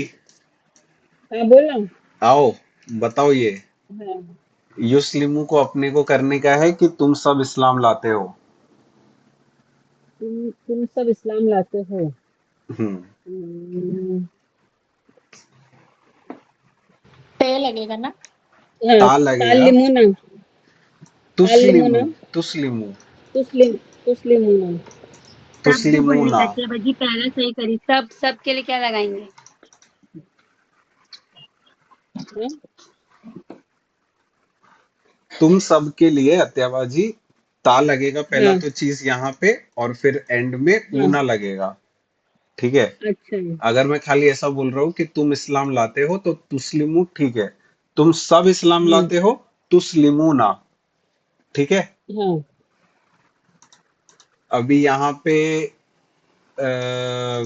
हाँ बोलो। आओ, बताओ ये हाँ युस्लिमु को अपने को करने का है कि तुम सब इस्लाम लाते हो। तुम सब इस्लाम लाते हो। हम्म, हम्म, टे लगेगा ना। हाँ ता लगेगा, तालिमुना। तुस्लिमु, तालिमुना। तुस्लिमु, तुस्लिम। तुस्लिमुना। शब्द तुस्लिमुना। बोलिएगा अच्छा बच्ची, पहले सही करी। सब के लिए क्या लगाएंगे? हाँ तुम सब के लिए अत्याबाजी, ता लगेगा पहला हाँ तो चीज यहाँ पे, और फिर एंड में हाँ ऊना लगेगा, ठीक है। अच्छा। अगर मैं खाली ऐसा बोल रहा हूँ कि तुम इस्लाम लाते हो तो तुस्लिमु, ठीक है। तुम सब इस्लाम हम्म, लाते हो, तुस्लिमुना, ठीक है। हाँ अभी यहाँ पे आ,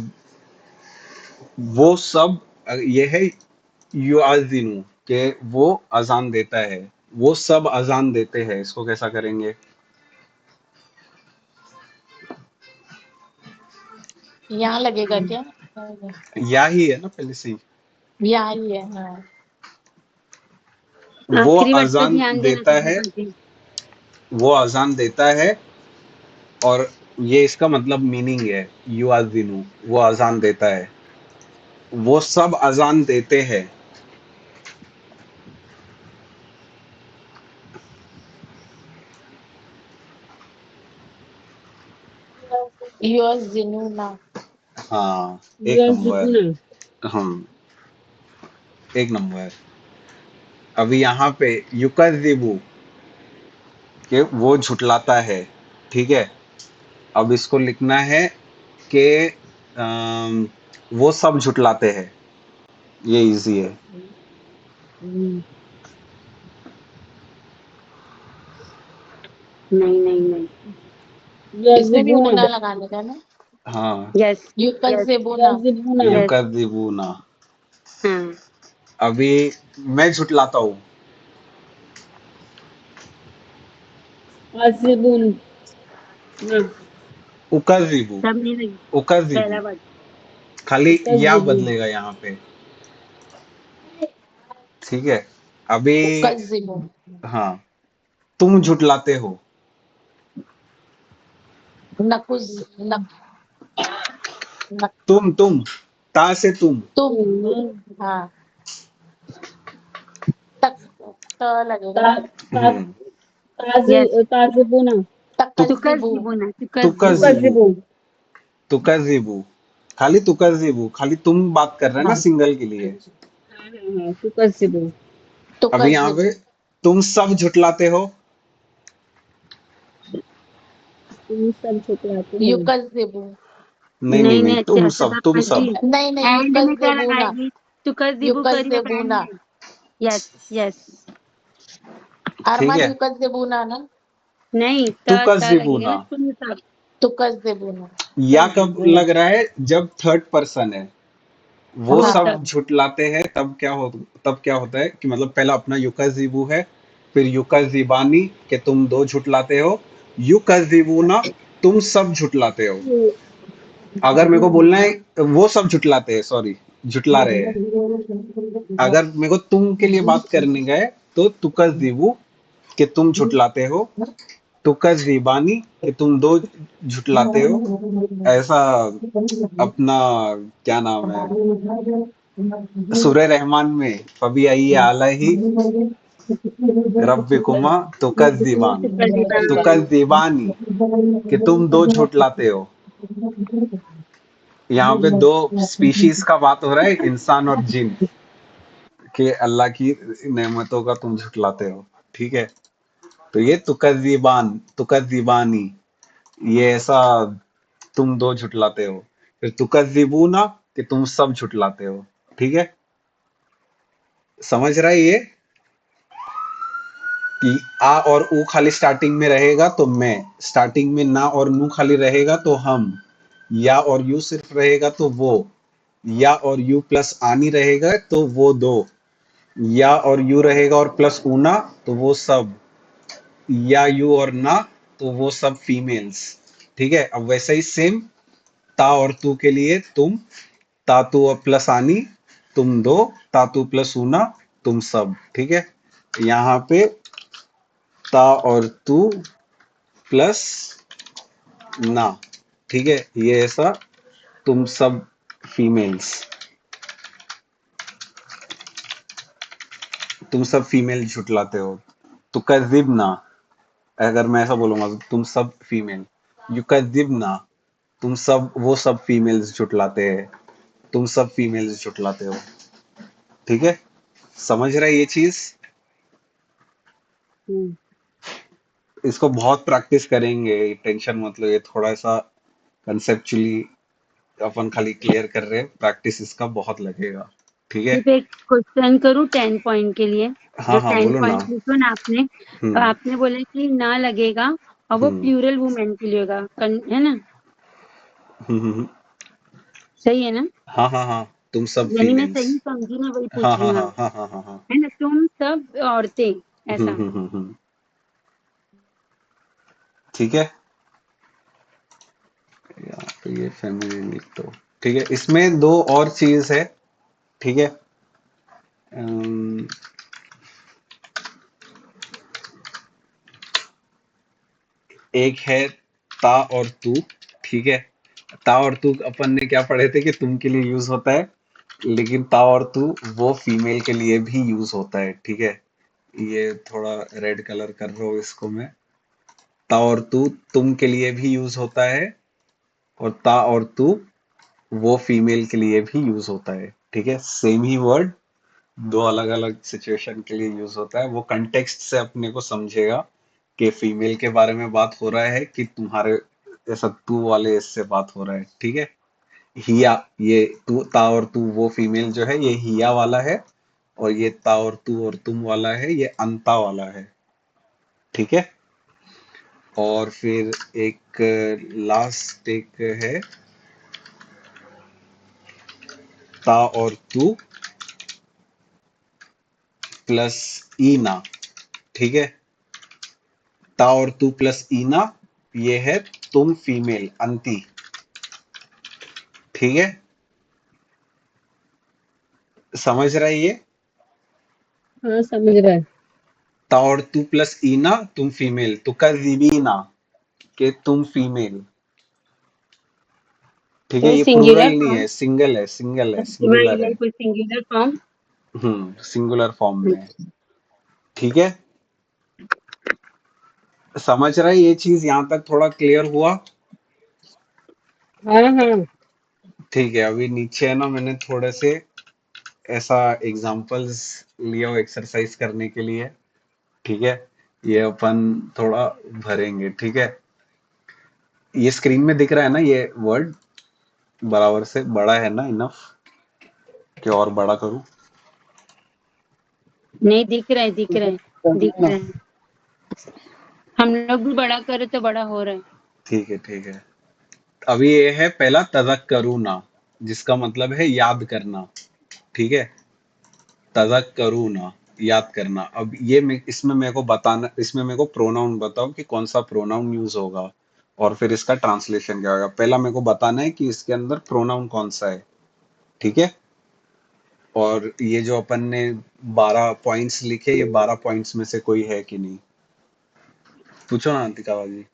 वो सब, ये है युआजिनु, के वो अजान देता है, वो सब अजान देते हैं, इसको कैसा करेंगे? यहाँ लगेगा क्या? या ही है ना पहले से ही। यहाँ ही है हाँ। वो आखिरी वर्ड पे अजान ध्यान देना देता चाहिए है, बच्ची। वो अजान देता है, और ये इसका मतलब मीनिंग है, युआजिनु वो अजान देता है, वो सब अजान देते हैं। योर जिनूना। हाँ, एक नंबर। युअज़िबुना। हम, एक नंबर। अभी यहाँ पे युकज़िबु, कि वो झुटलाता है, ठीक है। अब इसको लिखना है कि वो सब झुटलाते हैं, ये इजी है। हम्म, नहीं नहीं नहीं। इसमें भी यज़िबूना ऊना लगाने का ना। हाँ, यस यस युकज़िबूना। यज़िबूना यस। युकज़िबूना। हाँ अभी मैं झुटलाता हूँ। आज़िबून ना उकज़िबू, सब नहीं लगी। उकज़िबू। पहला वर्ड खाली या उकज़िबू बदलेगा यहाँ पे, ठीक है। अभी उकज़िबू। हाँ, तुम झुटलाते हो। नकुज़ नक नक तुम ता से तुम। तुम। तुम हाँ, तक त लगेगा ता ना। ता हम्म, यस। ताज़िबूना तुक तकज़िबू। तुकज़िबुना तुकज़िबुना। तुकज़िबू, तुकज़िबू तुकज़िबू। खाली तुकज़िबू, खाली तुम बात कर रहे हैं ना हाँ, सिंगल के लिए। हाँ हाँ हाँ तुकज़िबू अभी यहाँ पे तुकज़िबू। तुम सब झुटलाते हो। तुम सब झुकलाते हो युकज़िबू। नहीं नहीं नहीं नहीं, नहीं, तुम अच्छा सब, शताब तुम जी। सब। नहीं, नहीं, एंड में क्या युकज़िबूना। लगाएगी? तुकज़िबू करी अब एंड युकज़िबूना। में। Yes yes. ठीक अरमान है, युकज़िबूना ना। नहीं, त लगेगा तुकज़िबूना। ना, तुम सब। तुकज़िबूना। या कब तुकज़िबूना लग रहा है? जब थर्ड पर्सन है, वो वो सब सब। हाँ, झुटलाते हैं, तब क्या होता है कि मतलब पहला अपना युकज़िबू है, फिर युकज़िबानी के तुम दो झुटलाते हो, युकज़िबूना तुम सब झुटलाते हो। अगर मेरे को बोलना है वो सब झुटलाते हैं, सॉरी, झुटला रहे हैं। अगर मेरे को तुम के लिए बात करने गए तो तुकज़िबू कि तुम झुटलाते हो, तुकज़िबानी कि तुम दो झुटलाते हो। ऐसा अपना क्या नाम है, सूर्य रहमान में फबी आई आला ही रब्बिकुमा तुकज़िबान, तुकज़िबान। तुकज़िबानी कि तुम दो झुटलाते हो। यहाँ पे दो स्पीशीज का बात हो रहा है, इंसान और जिन, के अल्लाह की नेमतों का तुम झुटलाते हो, ठीक है। तो ये तुकज़िबान, तुकज़िबानी, ये ऐसा तुम दो झुटलाते हो। फिर तुकज़िबूना कि तुम सब झुटलाते हो, ठीक है। समझ रहा है ये कि आ और ऊ खाली स्टार्टिंग में रहेगा तो मैं, स्टार्टिंग में ना और नू खाली रहेगा तो हम, या और यू सिर्फ रहेगा तो वो, या और यू प्लस आनी रहेगा तो वो दो, या और यू रहेगा और प्लस ऊना तो वो सब, या यू और ना तो वो सब फीमेल्स, ठीक है। अब वैसा ही सेम ता और तू के लिए, तुम, तातू और प्लस आनी तुम दो, तातू प्लस ऊना तुम सब, ठीक है। यहाँ पे ता और तू प्लस ना, ठीक है, ये ऐसा तुम सब फीमेल्स, तुम सब फीमेल झुटलाते हो। तुकज़िबना, अगर मैं ऐसा बोलूंगा तो तुम सब फीमेल, युकज़िबना तुम सब, वो सब फीमेल्स झुटलाते हैं, तुम सब फीमेल्स झुटलाते हो, ठीक है। समझ रहा है ये चीज? हम्म, इसको बहुत प्रैक्टिस करेंगे, टेंशन मत लो, ये थोड़ा सा कंसेप्चुअली अपन खाली क्लियर कर रहे हैं, प्रैक्टिस इसका बहुत लगेगा, ठीक है। सिर्फ एक क्वेश्चन करूँ 10 पॉइंट के लिए। हाँ जो हाँ 10 बोलो ना। पॉइंट लिखो ना आपने, तो हम्म आपने बोला कि ना लगेगा, और वो हम्म प्लूरल वुमेन के लिए होगा, है ना? हम्म। सही है ना? हाँ हाँ हाँ, तुम सब यानी मैं फीमेल्स। सही समझी ना, वही हाँ पूछ रही हाँ हूँ हाँ आप, हाँ हाँ हाँ हाँ। है ना? तुम सब औरतें, ऐसा। हम्म। ठीक है, यहाँ पे ये फेमिनिन लिख दो, ठीक है। इसमें दो और चीज है, ठीक है। अम्म, एक है ता और तू, ठीक है। ता और तू अपन ने क्या पढ़े थे कि तुम के लिए यूज होता है, लेकिन ता और तू वो फीमेल के लिए भी यूज होता है, ठीक है। ये थोड़ा रेड कलर कर रहा हूँ इसको मैं। ता और तू तुम के लिए भी यूज होता है, और ता और तू वो फीमेल के लिए भी यूज होता है, ठीक है। सेम ही वर्ड दो अलग अलग सिचुएशन के लिए यूज होता है, वो कंटेक्स्ट से अपने को समझेगा कि फीमेल के बारे में बात हो रहा है कि तुम्हारे ऐसा तू वाले इससे बात हो रहा है, ठीक है। हिया, ये तू ता और तू वो फीमेल जो है ये हिया वाला है, और ये ता और तू और तुम वाला है ये अंता वाला है, ठीक है। और फिर एक लास्ट एक है ता और तू प्लस ईना। ठीक है, ता और तू प्लस ईना, ये है तुम फीमेल अंती। ठीक है, समझ रहा है ये? हाँ समझ रहा है। ता और तू प्लस ईना तुम फीमेल, तो कजीबीना के तुम फीमेल। ठीक है, तो ये सिंगुलर प्लूरल नहीं फॉर्म, है, सिंगल है, सिंगल है, वही सिंगुलर है। है कोई सिंगुलर फॉर्म। सिंगुलर फॉर्म में है। ठीक है, समझ रहा है ये चीज? यहां तक थोड़ा क्लियर हुआ? हाँ हाँ। ठीक है, अभी नीचे है ना, मैंने थोड़े से ऐसा एग्जांपल्स लिया हो एक्सरसाइज करने के लिए। ठीक है, ये अपन थोड़ा भरेंगे। ठीक है, ये स्क्रीन में दिख रहा है ना ये वर्ड? बराबर से बड़ा है ना, इनफ कि और बड़ा करूं? नहीं दिख रहा है, दिख रहा है, दिख रहा है। हम लोग भी बड़ा करे तो बड़ा हो रहा है। ठीक है, ठीक है। अभी ये है पहला तज़क्करूना, जिसका मतलब है याद करना। ठीक है, तज़क्करूना, याद करना। अब ये इसमें मेरे को बताना, इसमें मेरे को प्रोनाउन बताओ कि कौन सा प्रोनाउन यूज होगा और फिर इसका ट्रांसलेशन क्या होगा। पहला मेरे को बताना है कि इसके अंदर प्रोनाउन कौन सा है। ठीक है, और ये जो अपन ने 12 पॉइंट्स लिखे, ये 12 पॉइंट्स में से कोई है कि नहीं? पूछो ना अंतिका बाजी।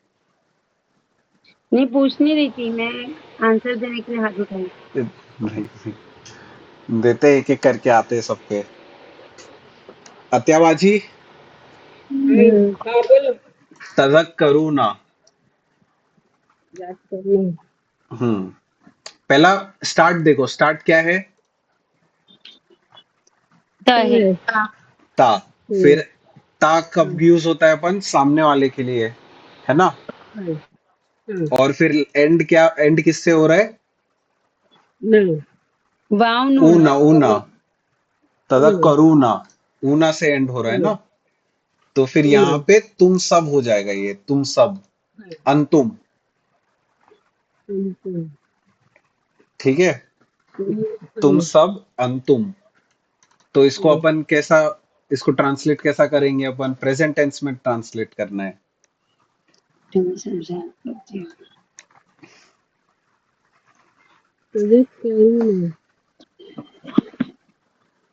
नहीं पूछ नहीं रही थी मैं, आंसर देने के लिए हाथ उठाई। नहीं, देते एक एक करके आते हैं सबके। अत्याबाजी, हाँ बोलो। तज़क्करूना। याद करना। पहला स्टार्ट देखो, स्टार्ट क्या है? त ता है। है। हाँ, ता। हम्म, फिर ता कब यूज होता है अपन? सामने वाले के लिए, है ना? हाँ हाँ। और फिर एंड क्या, एंड किससे हो रहा है? ना। वाव नून। ऊना, ऊना। ऊना। तज़क्करूना, ऊना से एंड हो रहा है हाँ ना? तो फिर ऊना। यहाँ पे तुम सब हो जाएगा, ये तुम सब, हाँ अंतुम। अंतुम। ठीक है, तुम हाँ सब अंतुम। तो इसको हाँ। अपन कैसा, इसको ट्रांसलेट कैसा करेंगे अपन? प्रेजेंट टेंस में ट्रांसलेट करना है। तुम्हें समझा सकती हूँ। तज़क्करूना।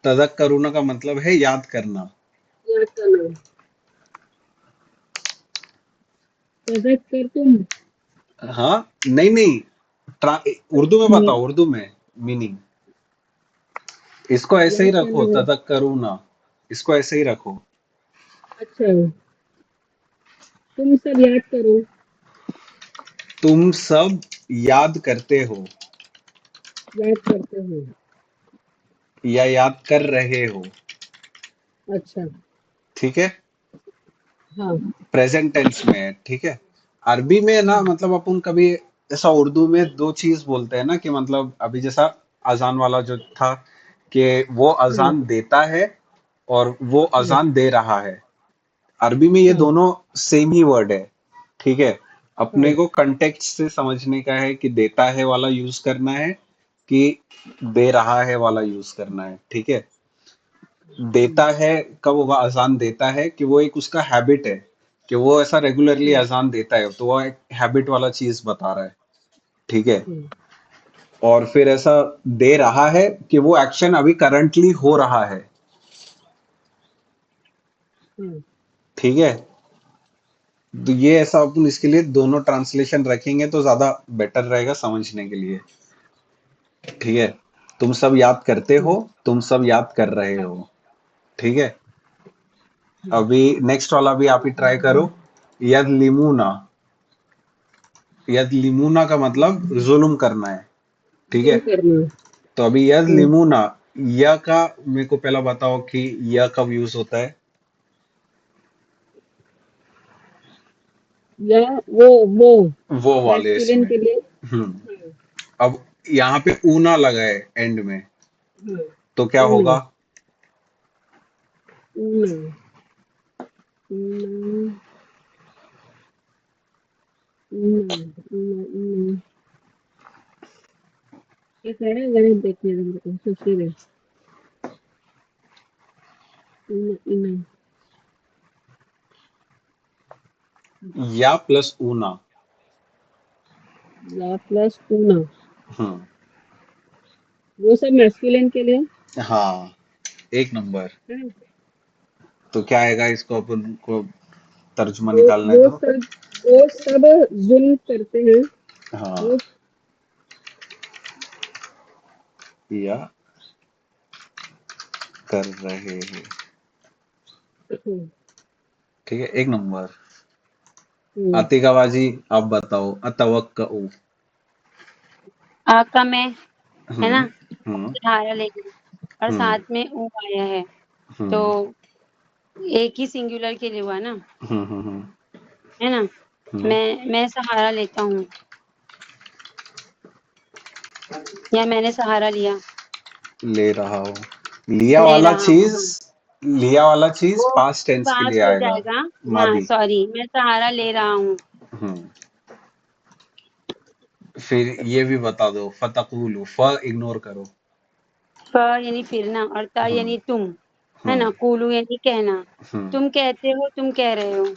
तज़क्करूना का मतलब है याद करना। याद करना। तज़क्कर तुम। हाँ, नहीं नहीं, उर्दू में बताओ, उर्दू में मीनिंग। इसको ऐसे ही याद रखो, करना है। तज़क्करूना, इसको ऐसे ही रखो। अच्छा, तुम सब याद करो। तुम सब याद करते हो याद करते हो। या याद कर रहे हो। अच्छा। ठीक है, हाँ प्रेजेंट टेंस में है। ठीक है, अरबी में ना, मतलब अपन कभी ऐसा उर्दू में दो चीज बोलते हैं ना, कि मतलब अभी जैसा अजान वाला जो था, कि वो हाँ अजान देता है और वो हाँ अजान दे रहा है। अरबी में ये हाँ दोनों सेम ही वर्ड है। ठीक है, अपने हाँ को कंटेक्स्ट से समझने का है कि देता है वाला यूज करना है कि दे रहा है वाला यूज करना है। ठीक है, देता है कब होगा? अजान देता है कि वो एक उसका हैबिट है, कि वो ऐसा रेगुलरली हाँ अजान देता है, तो वो एक हैबिट वाला चीज बता रहा है। ठीक है, हाँ और फिर ऐसा दे रहा है कि वो एक्शन अभी करंटली हो रहा है। हाँ। ठीक है, तो ये ऐसा अपन इसके लिए दोनों ट्रांसलेशन रखेंगे तो ज्यादा बेटर रहेगा समझने के लिए। ठीक है, तुम सब याद करते हो, तुम सब याद कर रहे हो। ठीक है, अभी नेक्स्ट वाला भी आप ही ट्राई करो। यद लिमुना, यद लिमुना का मतलब जुल्म करना है। ठीक है, तुम करना। तो अभी यद हाँ, लिमुना, य का मेरे को पहला बताओ कि य कब यूज होता है? या वो वो वाले मैस्कुलिन इसमें। के लिए। हम्म, हाँ अब यहाँ पे ऊना लगा है एंड में, हाँ। तो क्या ऊना। होगा? ऊना। ऊना। ये कह रहे हैं गणित देखने दो मेरे को, सोचने दे। इना, या प्लस ऊना। ला प्लस ऊना, हम्म। वो सब मैस्कुलिन के लिए हाँ, एक नंबर। है ना। तो क्या आएगा, इसको अपन को तर्जुमा वो निकालने वो दो। सब वो सब जुल्म करते हैं। हाँ, वो या कर रहे हैं। ठीक है, एक नंबर। हम्म, आतिका बाजी, आप बताओ। अतवक्कउ। आ का मैं है ना, हम्म। हम्म। सहारा लेंगे और हम्म। साथ में ऊ आया है, तो हम्म। एक ही सिंगुलर के लिए हुआ ना, हम्म। हम्म। है ना। हम्म। मैं सहारा लेता हूँ या मैंने सहारा लिया, ले रहा हूँ। लिया ले वाला रहा हूँ, चीज, हाँ। लिया वाला चीज वो पास्ट टेंस के लिए पास्ट हो आएगा। जाएगा। हाँ मादी। सॉरी, मैं सहारा ले रहा हूँ। हम्म। फिर ये भी बता दो, फतकूलू। फ इग्नोर करो। फ यानी फिर ना, और ता हम्म। यानी तुम, है हम्म। ना। कूलू यानी कहना। हम्म। तुम कहते हो, तुम कह रहे हो,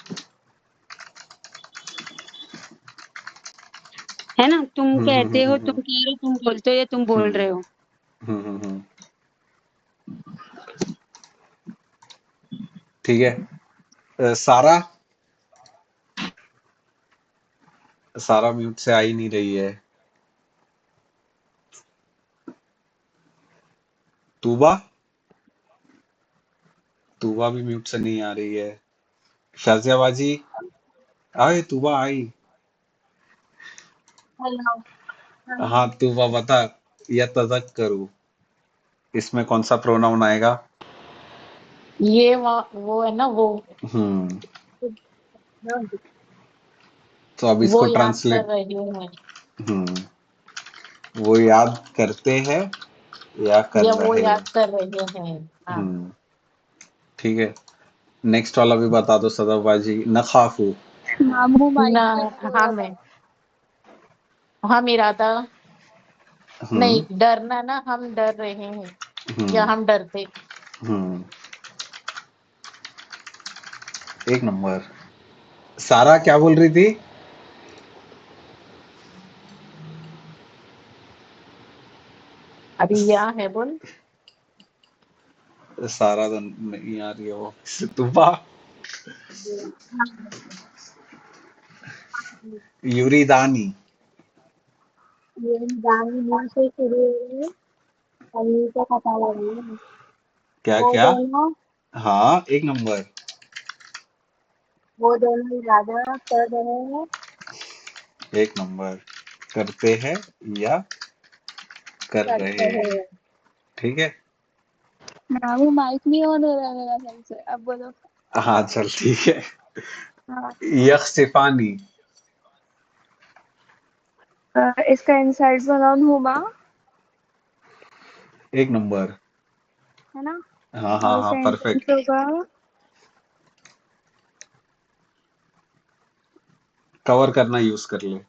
है ना। तुम हम्म। हम्म। कहते हो, हम्म। तुम कह रहे हो, तुम बोलते हो या तुम बोल हम्म। रहे हो। हम्म। ठीक है। सारा। सारा म्यूट से आ ही नहीं रही है। तूबा। तूबा भी म्यूट से नहीं आ रही है। शाजिया बाजी। आए, तूबा आई। हेलो। हाँ, तूबा बता। या तज़क्करू, इसमें कौन सा प्रोनाउन आएगा? ये वो है ना, हम्म। तो अब वो इसको याद कर ट्रांसलेट। रही हूँ हम्म। वो याद करते हैं या कर या वो रहे हैं? याद कर रहे हैं। हाँ। हम्म। ठीक है। नेक्स्ट वाला भी बता दो सदफ बाजी। नखाफू। मामू माइक ना। पे हाँ थोड़ा मैं। हम इरादा। हम्म। नहीं, डरना ना, हम डर रहे हैं या हम्म। हम डरते। हम्म। एक नंबर। सारा क्या बोल रही थी? अभी या है बोल। सारा तो नहीं आ रही है वो। तूबा। यूरिदानी। ये दानी मुंह से शुरू हो रही है, अभी से पता लग रही है। क्या वो क्या? दोनों हाँ, एक नंबर। वो दोनों इरादा कर रहे हैं। एक नंबर। करते हैं या कर करते रहे हैं। हैं। ठीक है। मामू माइक नहीं ऑन हो रहा है मेरा सही से, अब बोलो। हाँ, चल ठीक है। हाँ। यख्सिफानी। इसका इनसाइड प्रोनाउन हुमा, एक नंबर। है ना। हाँ और हाँ हाँ, इसका इंटेंस परफेक्ट। होगा कवर करना यूज कर ले।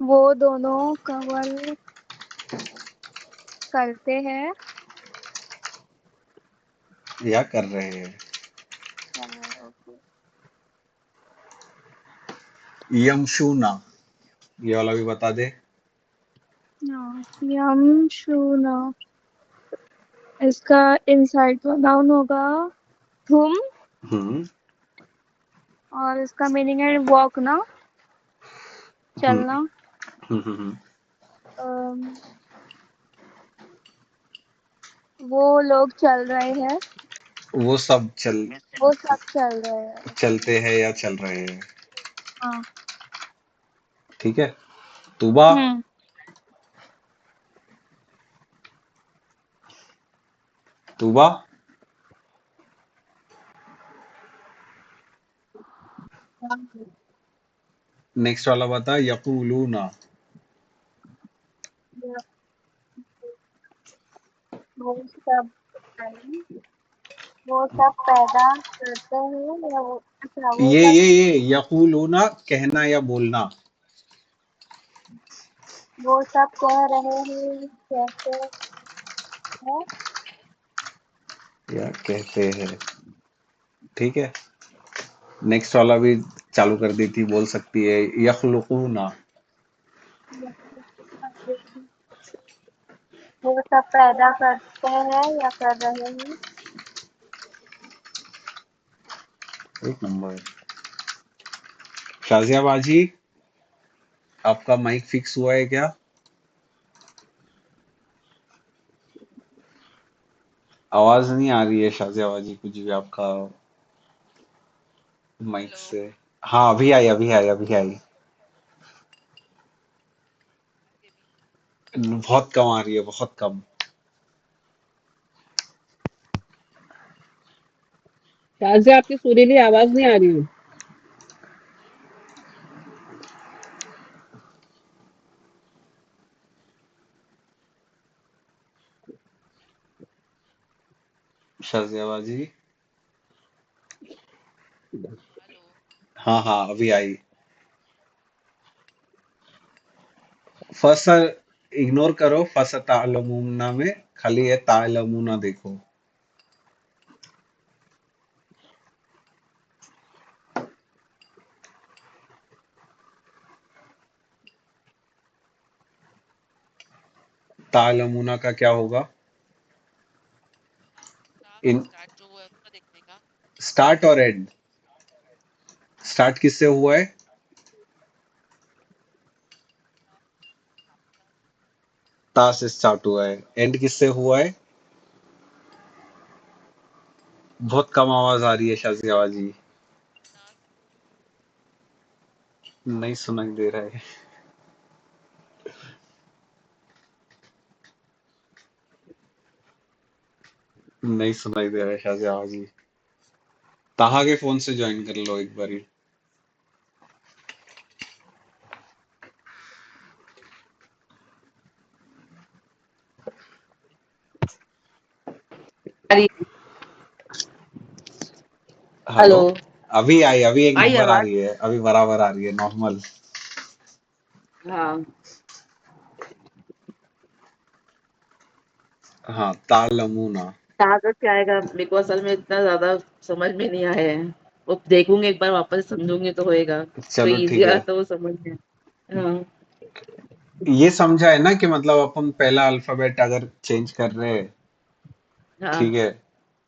वो दोनों कवर करते हैं। या कर रहे हैं। ओके। यमशूना। ये वाला भी बता दे। हाँ, यम शूना, इसका इनसाइड प्रोनाउन होगा तुम, हम्म। और इसका मीनिंग है वॉक ना, हम्म। चलना। हम्म। अम, वो लोग चल रहे हैं। वो सब वो सब चल रहे हैं, ओके। चलते हैं या चल रहे हैं। हाँ। ठीक है। तुबा। हम्म। तुबा। नेक्स्ट वाला बता, यकूलूना। या वो सब वो सब पैदा करते हैं या वो अच्छा वो ये सब ये ये यकूलूना कहना या बोलना। कह रहे हैं कहते हैं या कहते हैं। ठीक है, नेक्स्ट वाला भी चालू कर दी थी, बोल सकती है यखलुकूना। वो सब पैदा करते हैं या कर रहे हैं एक नंबर। शाजिया बाजी, आपका माइक फिक्स हुआ है क्या? आवाज नहीं आ रही है शाजिया बाजी कुछ भी आपका माइक से। हाँ, अभी आई अभी आई अभी आई। बहुत कम आ रही है, बहुत कम। शाज़िया आपकी सुरीली आवाज नहीं आ रही है। शाजिया बाजी, हाँ हाँ अभी आई। फर्स्ट इग्नोर करो, फर्स्ट तालमुना में खाली है तालमुना देखो। तालमुना का क्या होगा? इन स्टार्ट और एंड। स्टार्ट किससे हुआ है? ता से स्टार्ट हुआ है। एंड किससे हुआ है? बहुत कम आवाज आ रही है शाजिया बाजी, नहीं सुनाई दे रहा है। नहीं सुनाई दे रहा है शाजिया बाजी। ताहा के फोन से ज्वाइन कर लो एक बारी। अरे हेलो। हेलो। अभी आई, अभी एक आई नंबर आ आवाज। रही है, अभी बराबर आ रही है, नॉर्मल। हाँ। हाँ, तालमुना। कहाँ तक क्या आएगा मेरे को असल में इतना ज्यादा समझ में नहीं आया है। वो देखूंगी एक बार वापस समझूंगी तो होएगा। कोई चलो इजी ठीक आया है। तो वो समझ में। हाँ। ये समझा है ना कि मतलब अपन पहला अल्फाबेट अगर चेंज कर रहे हैं, हाँ। ठीक है,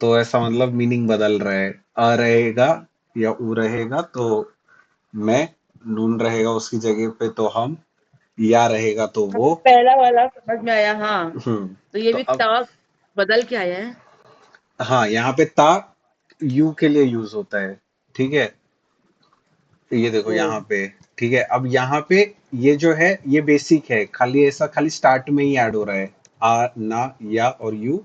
तो ऐसा मतलब मीनिंग बदल रहा है। अ रहेगा या उ रहेगा तो मैं, नून रहेगा उसकी जगह पे तो हम, या रहेगा तो हाँ, वो। पहला वाला समझ में आया। हाँ। तो ये तो भी अब तवा बदल के आया है। हाँ, यहाँ पे ता यू के लिए यूज होता है। ठीक है, तो ये देखो ओ। यहाँ पे। ठीक है, अब यहाँ पे ये जो है ये बेसिक है, खाली ऐसा खाली स्टार्ट में ही ऐड हो रहा है। आ ना या और यू,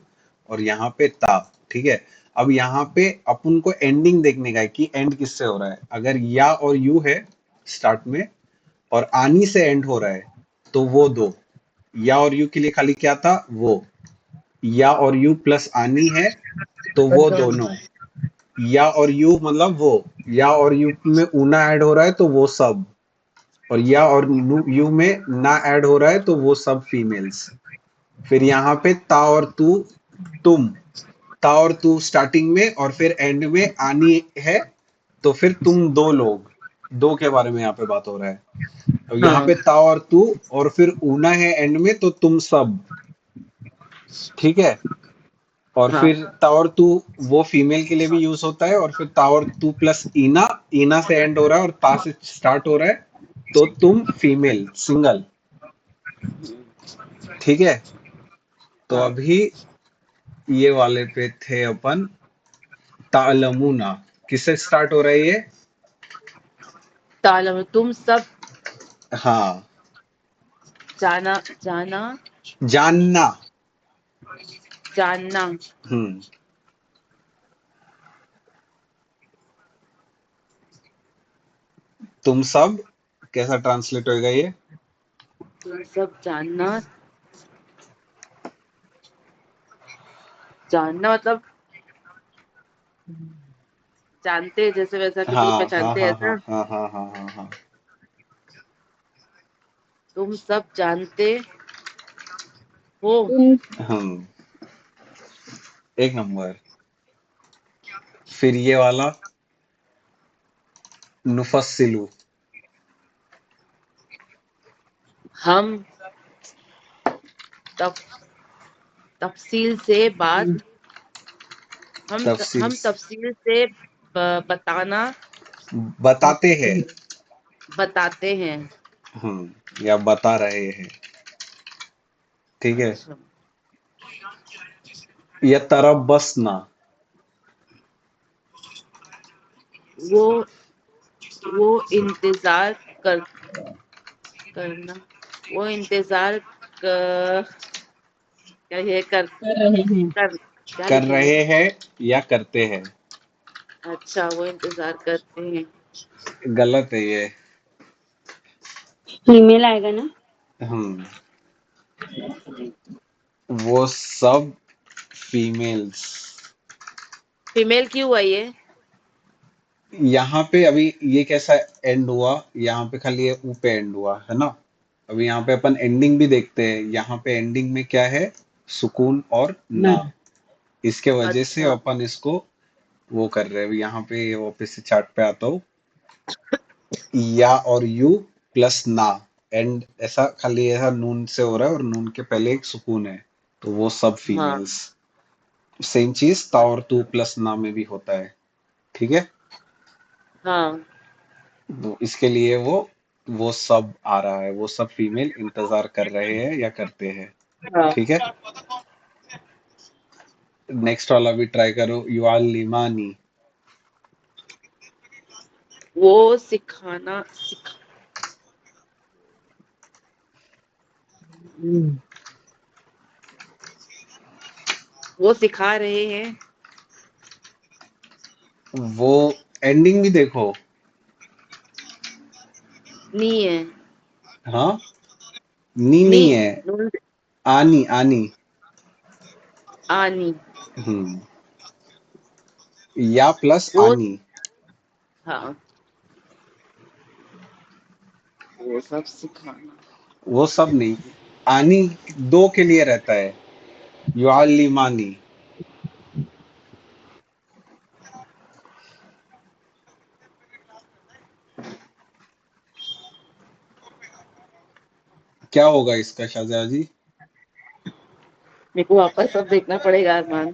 और यहाँ पे ता। ठीक है, अब यहाँ पे अपन को एंडिंग देखने का है कि एंड किससे हो रहा है। अगर या और यू है स्टार्ट में और आनी से एंड हो रहा है तो वो दो। या और यू के लिए खाली क्या था वो, या और यू प्लस आनी है तो वो अच्छा। दोनों। या और यू मतलब वो, या और यू में ऊना ऐड हो रहा है तो वो सब, और या और यू में ना ऐड हो रहा है तो वो सब फीमेल्स। फिर यहाँ पे ता और तू, तुम। ता और तू स्टार्टिंग में और फिर एंड में आनी है तो फिर तुम दो लोग। दो के बारे में यहाँ पे बात हो रहा है। और यहाँ हाँ। पे ता और तू और फिर ऊना है एंड में तो तुम सब। ठीक है, और हाँ। फिर ता और तू वो फीमेल के लिए भी यूज होता है, और फिर ता और तू प्लस ईना, ईना से एंड हो रहा है और ता से स्टार्ट हो रहा है तो तुम फीमेल सिंगल। ठीक है, तो हाँ। अभी ये वाले पे थे अपन। तालमुना किससे स्टार्ट हो रहा है ये? ताला में तुम सब हाँ, जाना जाना जानना। जानना। हम्म, तुम सब कैसा ट्रांसलेट होएगा ये? तुम सब जानना मतलब जानते हैं, जैसे वैसा किसी को हाँ हाँ पहचानते हैं हाँ हाँ ऐसा। हाँ हाँ हाँ हाँ हाँ। तुम सब जानते हो। तुम हम्म, एक नंबर। फिर ये वाला नुफस्सिलु। हम तफ, तफसील से बात तफसील हम तफसील से बताना बताते हैं। बताते हैं। या बता रहे हैं। ठीक है। अच्छा, या तरबसना। वो वो इंतजार कर करना वो इंतजार कर, क्या ये कर रहे हैं। क्या कर लिखेंगे? रहे हैं या करते हैं। अच्छा, वो इंतजार करते हैं। गलत है ये। फीमेल आएगा ना? हम्म, वो सब फीमेल्स। फीमेल क्यों हुआ ये? यहाँ पे अभी ये कैसा एंड हुआ? यहाँ पे खाली ये ऊ पे एंड हुआ है ना। अभी यहाँ पे अपन एंडिंग भी देखते हैं। यहाँ पे एंडिंग में क्या है? सुकून और ना। ना। इसके वजह से अच्छा, अपन इसको वो कर रहे हैं। अभी यहाँ पे वापस से चार्ट पे आता हूँ। या और यू प्लस ना। एंड ऐसा खाली ऐसा नून से हो रहा है और नून के पहले एक सुकून है। तो वो सब हाँ फीमेल्स। सेम चीज ता और तू प्लस ना में भी होता है। ठीक है। हाँ तो इसके लिए वो सब आ रहा है। वो सब फीमेल इंतजार कर रहे हैं या करते हैं। हाँ। ठीक है। नेक्स्ट वाला भी ट्राई करो। युअल्लिमानी। वो सिखाना हम्म, वो सिखा रहे हैं। वो एंडिंग भी देखो। नहीं है। हाँ, नी नहीं नहीं, है। नून आनी आनी। आनी। हम्म, या प्लस वो आनी। हाँ, वो सब सिखाना। वो सब नहीं। आनी दो के लिए रहता है। युअल्लिमानी। क्या होगा इसका शाहजहा जी? मेरे को वापस सब देखना पड़ेगा अरमान।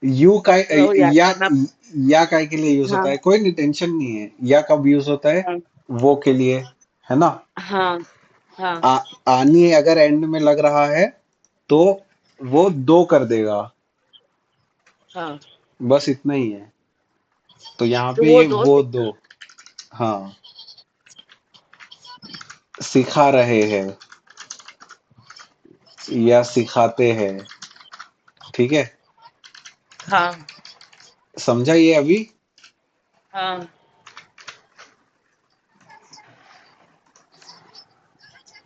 यू का थोड़ा वो याद या करना। या काय के लिए यूज हाँ होता है? कोई नहीं, टेंशन नहीं है। या कब यूज होता है? हाँ वो के लिए, है ना। हाँ हाँ आ, आनी अगर एंड में लग रहा है तो वो दो कर देगा। हाँ। बस इतना ही है। तो यहाँ तो पे वो ये दो वो दो। हाँ, सिखा रहे हैं या सिखाते हैं। ठीक है। हाँ समझा ये अभी? हाँ।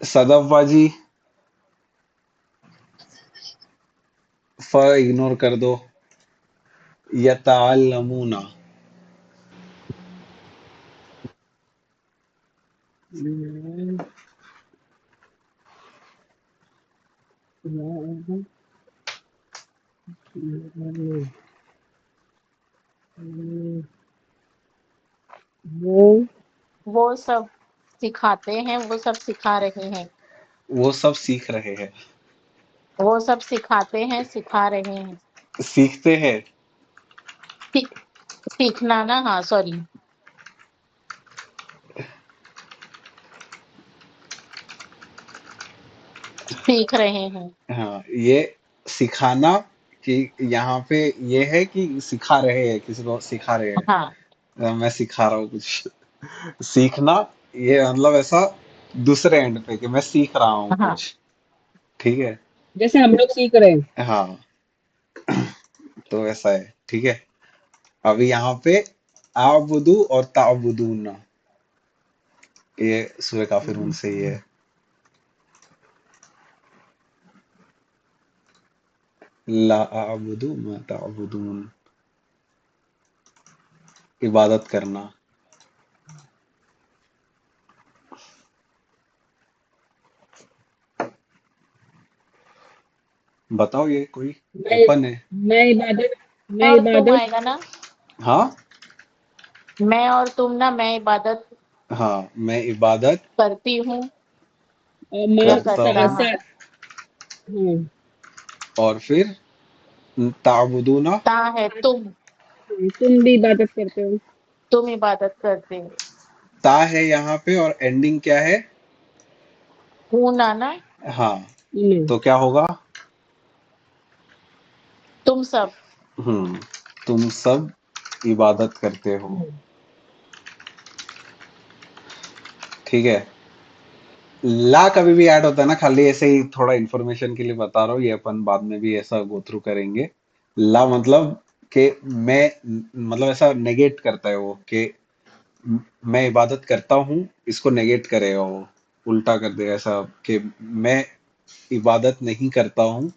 सदफबाजी फ इग्नोर कर दो। यतअल्लमूना। हम्म, वो वो सब सिखाते हैं, वो सब सिखा रहे हैं। वो सब सीख रहे हैं। वो सब सिखाते हैं, सिखा रहे हैं। सीखते हैं। सीख सीखना ना, हाँ सॉरी। सीख रहे हैं। हाँ, ये सिखाना कि यहाँ पे ये है कि सिखा रहे हैं, किसी को सिखा रहे हैं। हाँ मैं सिखा रहा हूँ कुछ। सीखना, ये मतलब ऐसा दूसरे एंड पे कि मैं सीख रहा हूँ हाँ। कुछ। ठीक है। जैसे हम लोग सीख रहे हैं। हाँ, तो ऐसा है। ठीक है। अभी यहाँ पे आबुदू और ताबुदूना। ये सूरह काफिरून से ही है। ला अअबुदु मा तअबुदून, इबादत करना। बताओ, ये कोई मैं ओपन है? मैं इबादत मैं और तुम इबादत आएगा ना, हाँ मैं और तुम ना, मैं इबादत हाँ, मैं इबादत करती हूँ और या माँ करता करता हूँ, हूँ। हाँ, और फिर ताबुदूना, ता है तुम, तुम भी इबादत करते हो। तुम इबादत करते हो। ता है यहाँ पे और एंडिंग क्या है? हूँ ना ना, हाँ, नहीं, तो क्या होगा? तुम सब। तुम सब इबादत करते हो। ठीक है। ला कभी भी ऐड होता है ना, खाली ऐसे ही थोड़ा इंफॉर्मेशन के लिए बता रहा हूँ, ये अपन बाद में भी ऐसा गो थ्रू करेंगे। ला मतलब कि मैं, मतलब ऐसा नेगेट करता है वो कि मैं इबादत करता हूँ, इसको नेगेट करेगा वो, उल्टा कर देगा ऐसा कि मैं इबादत नहीं करता हूँ,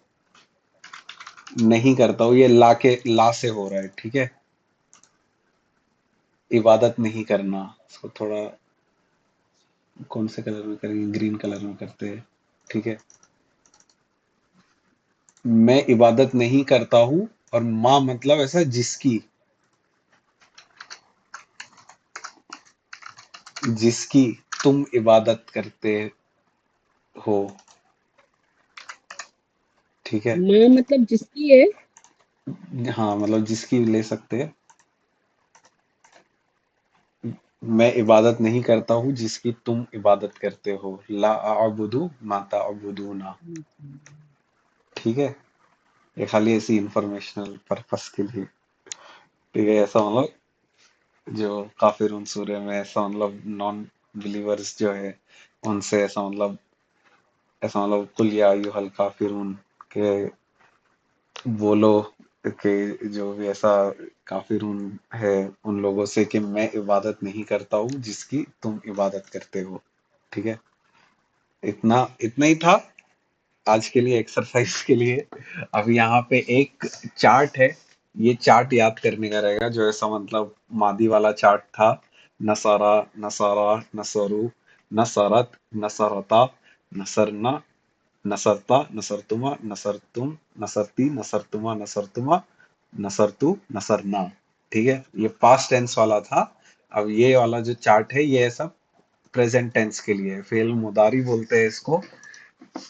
ये ला से हो रहा है। ठीक है, इबादत नहीं करना, इसको थोड़ा कौन से कलर में करेंगे? ग्रीन कलर में करते हैं। ठीक है, मैं इबादत नहीं करता हूँ, और माँ मतलब ऐसा जिसकी तुम इबादत करते हो। ठीक है, माँ मतलब जिसकी है। हाँ मतलब जिसकी भी ले सकते हैं। मैं इबादत नहीं करता हूँ जिसकी तुम इबादत करते हो। ला अअबुदु मा तअबुदूना। ठीक है, ये खाली ऐसी इंफॉर्मेशनल पर्पस के लिए। ठीक है, ऐसा मतलब जो काफिर उन सूर्य में ऐसा मतलब नॉन बिलीवर्स जो है, उनसे ऐसा मतलब कुल या अय्युहल काफिरून के बोलो, कि जो भी ऐसा काफिरून है उन लोगों से कि मैं इबादत नहीं करता हूँ जिसकी तुम इबादत करते हो। ठीक है, इतना इतना ही था आज के लिए, एक्सरसाइज के लिए। अब यहाँ पे एक चार्ट है, ये चार्ट याद करने का रहेगा, जो ऐसा मतलब मादी वाला चार्ट था। नसारा, नसारा, नसरू, नसरत, नसरता, नसरना, नसरता, नसरतुमा, नसरतुम, नसरती, नसरतुमा, नसरतुमा, नसरतु, नसरना। ठीक है, ये पास्ट टेंस वाला था। अब ये वाला जो चार्ट है, ये सब प्रेजेंट टेंस के लिए है। फेल मुदारी बोलते हैं इसको।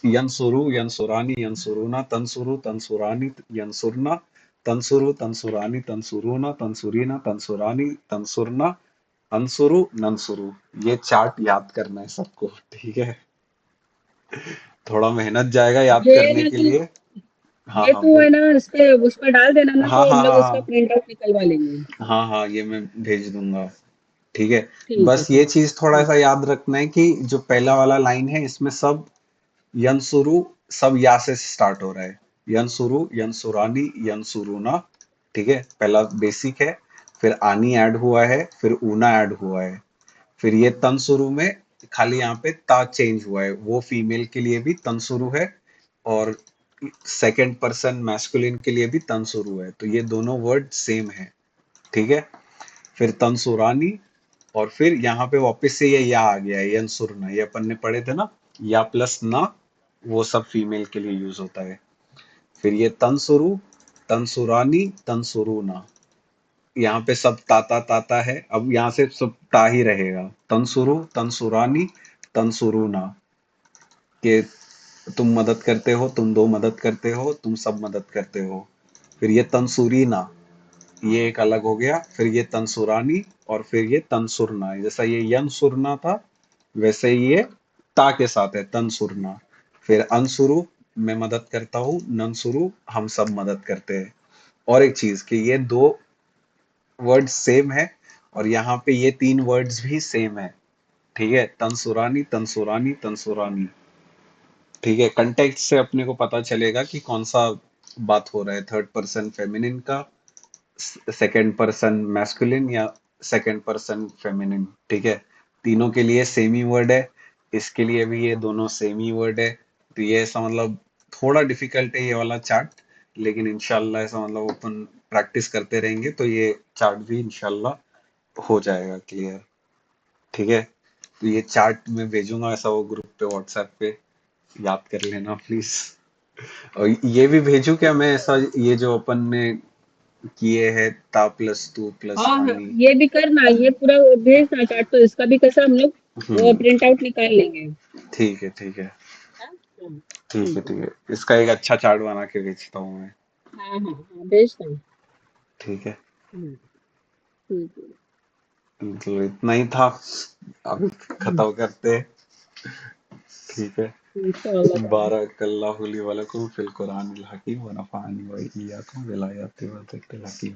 यंसुरु, यंसुरानी, यंसुरुना, तंसुरु, तंसुरानी, यंसुरना, तंसुरु, तंसुरानी, तंसुरुना, तंसुरीना, तंसुरानी, तंसुरना, अंसुरु, नंसुरु। ये चार्ट याद करना है सबको। ठीक है, थोड़ा मेहनत जाएगा याद ये करने ना के तू लिए। हाँ ये हाँ, तू है बोल। ना, उस पे डाल देना ना, हाँ तो हम हाँ लोग हाँ इसका हाँ प्रिंट आउट निकलवा लेंगे। हाँ हाँ, ये मैं भेज दूंगा। ठीक है, ठीक है, बस ये ठीक। चीज थोड़ा सा याद रखना है कि जो पहला वाला लाइन है, इसमें सब यंसुरु, सब या से स्टार्ट हो रहा है। यंसुरु, यंसुरानी, यंसुरुना। ठीक है, पहला बेसिक है। फिर आनी ऐड हुआ है, फिर ऊना ऐड हुआ है। फिर ये तंसुरु में खाली यहाँ पे ता चेंज हुआ है, वो फीमेल के लिए भी तंसुरु है, और सेकंड पर्सन मैस्कुलिन के लिए भी तंसुरु है, तो ये दोनों वर्ड सेम है। ठीक है, फिर तंसुरानी, और फिर यहाँ पे वापस से ये या आ गया है, यंसुरना, ये अपन ने पढ़े थे ना, या प्लस ना, वो सब फीमेल के लिए यूज होता है। फिर ये तंसुरु, तंसुरानी, तंसुरुना, यहाँ पे सब ताता ताता है, अब यहाँ से सब ता ही रहेगा। तंसुरु, तंसुरानी, तंसुरुना, के तुम मदद करते हो, तुम दो मदद करते हो, तुम सब मदद करते हो। फिर ये तंसुरीना, ये एक अलग हो गया। फिर ये तंसुरानी, और फिर ये तंसुरना, जैसा ये यंसुरना था वैसे ही ये ता के साथ है, तंसुरना। फिर अंसुरु, मैं मदद करता हूँ, नंसुरु, हम सब मदद करते हैं। और एक चीज कि ये दो वर्ड सेम है, और यहाँ पे ये तीन वर्ड्स भी सेम है। ठीक है, तंसुरानी, तंसुरानी, तंसुरानी। ठीक है, कंटेक्स्ट से अपने को पता चलेगा कि कौन सा बात हो रहा है, थर्ड पर्सन फेमिनिन का, सेकंड पर्सन मैस्कुलिन, या सेकंड पर्सन फेमिनिन। ठीक है, तीनों के लिए सेम ही वर्ड है, इसके लिए भी ये दोनों सेम ही वर्ड है। तो ये ऐसा मतलब थोड़ा डिफिकल्ट है ये वाला चार्ट, लेकिन इंशाल्लाह ऐसा मतलब अपन प्रैक्टिस करते रहेंगे तो ये चार्ट भी इंशाल्लाह हो जाएगा क्लियर। ठीक है, तो ये चार्ट मैं भेजूंगा ऐसा वो ग्रुप पे व्हाट्सएप पे, याद कर लेना प्लीज। और ये भी भेजू क्या मैं ऐसा, ये जो अपन ने किए है ता प्लस तू प्लस हाँ हाँ, पानी। ये भी करना, ये पूरा भेजना चार्ट, तो इसका भी कैसा हम लोग प्रिंट आउट निकाल लेंगे। ठीक है ठीक है हाँ हाँ, ठीक है ठीक है। ठीक है, इसका एक अच्छा चार्ट बना के भेजता हूँ मैं। हाँ हाँ हाँ, भेजना। ठीक है, ठीक है। मतलब इतना ही था, अभी खत्म करते हैं। ठीक है, इंशाअल्लाह ताला। बारकल्लाहु ली व लकुम फिल कुरानिल हकीम व नफ़अनी व इय्याकुम बिल आयाति व ज़िक्रिल हकीम।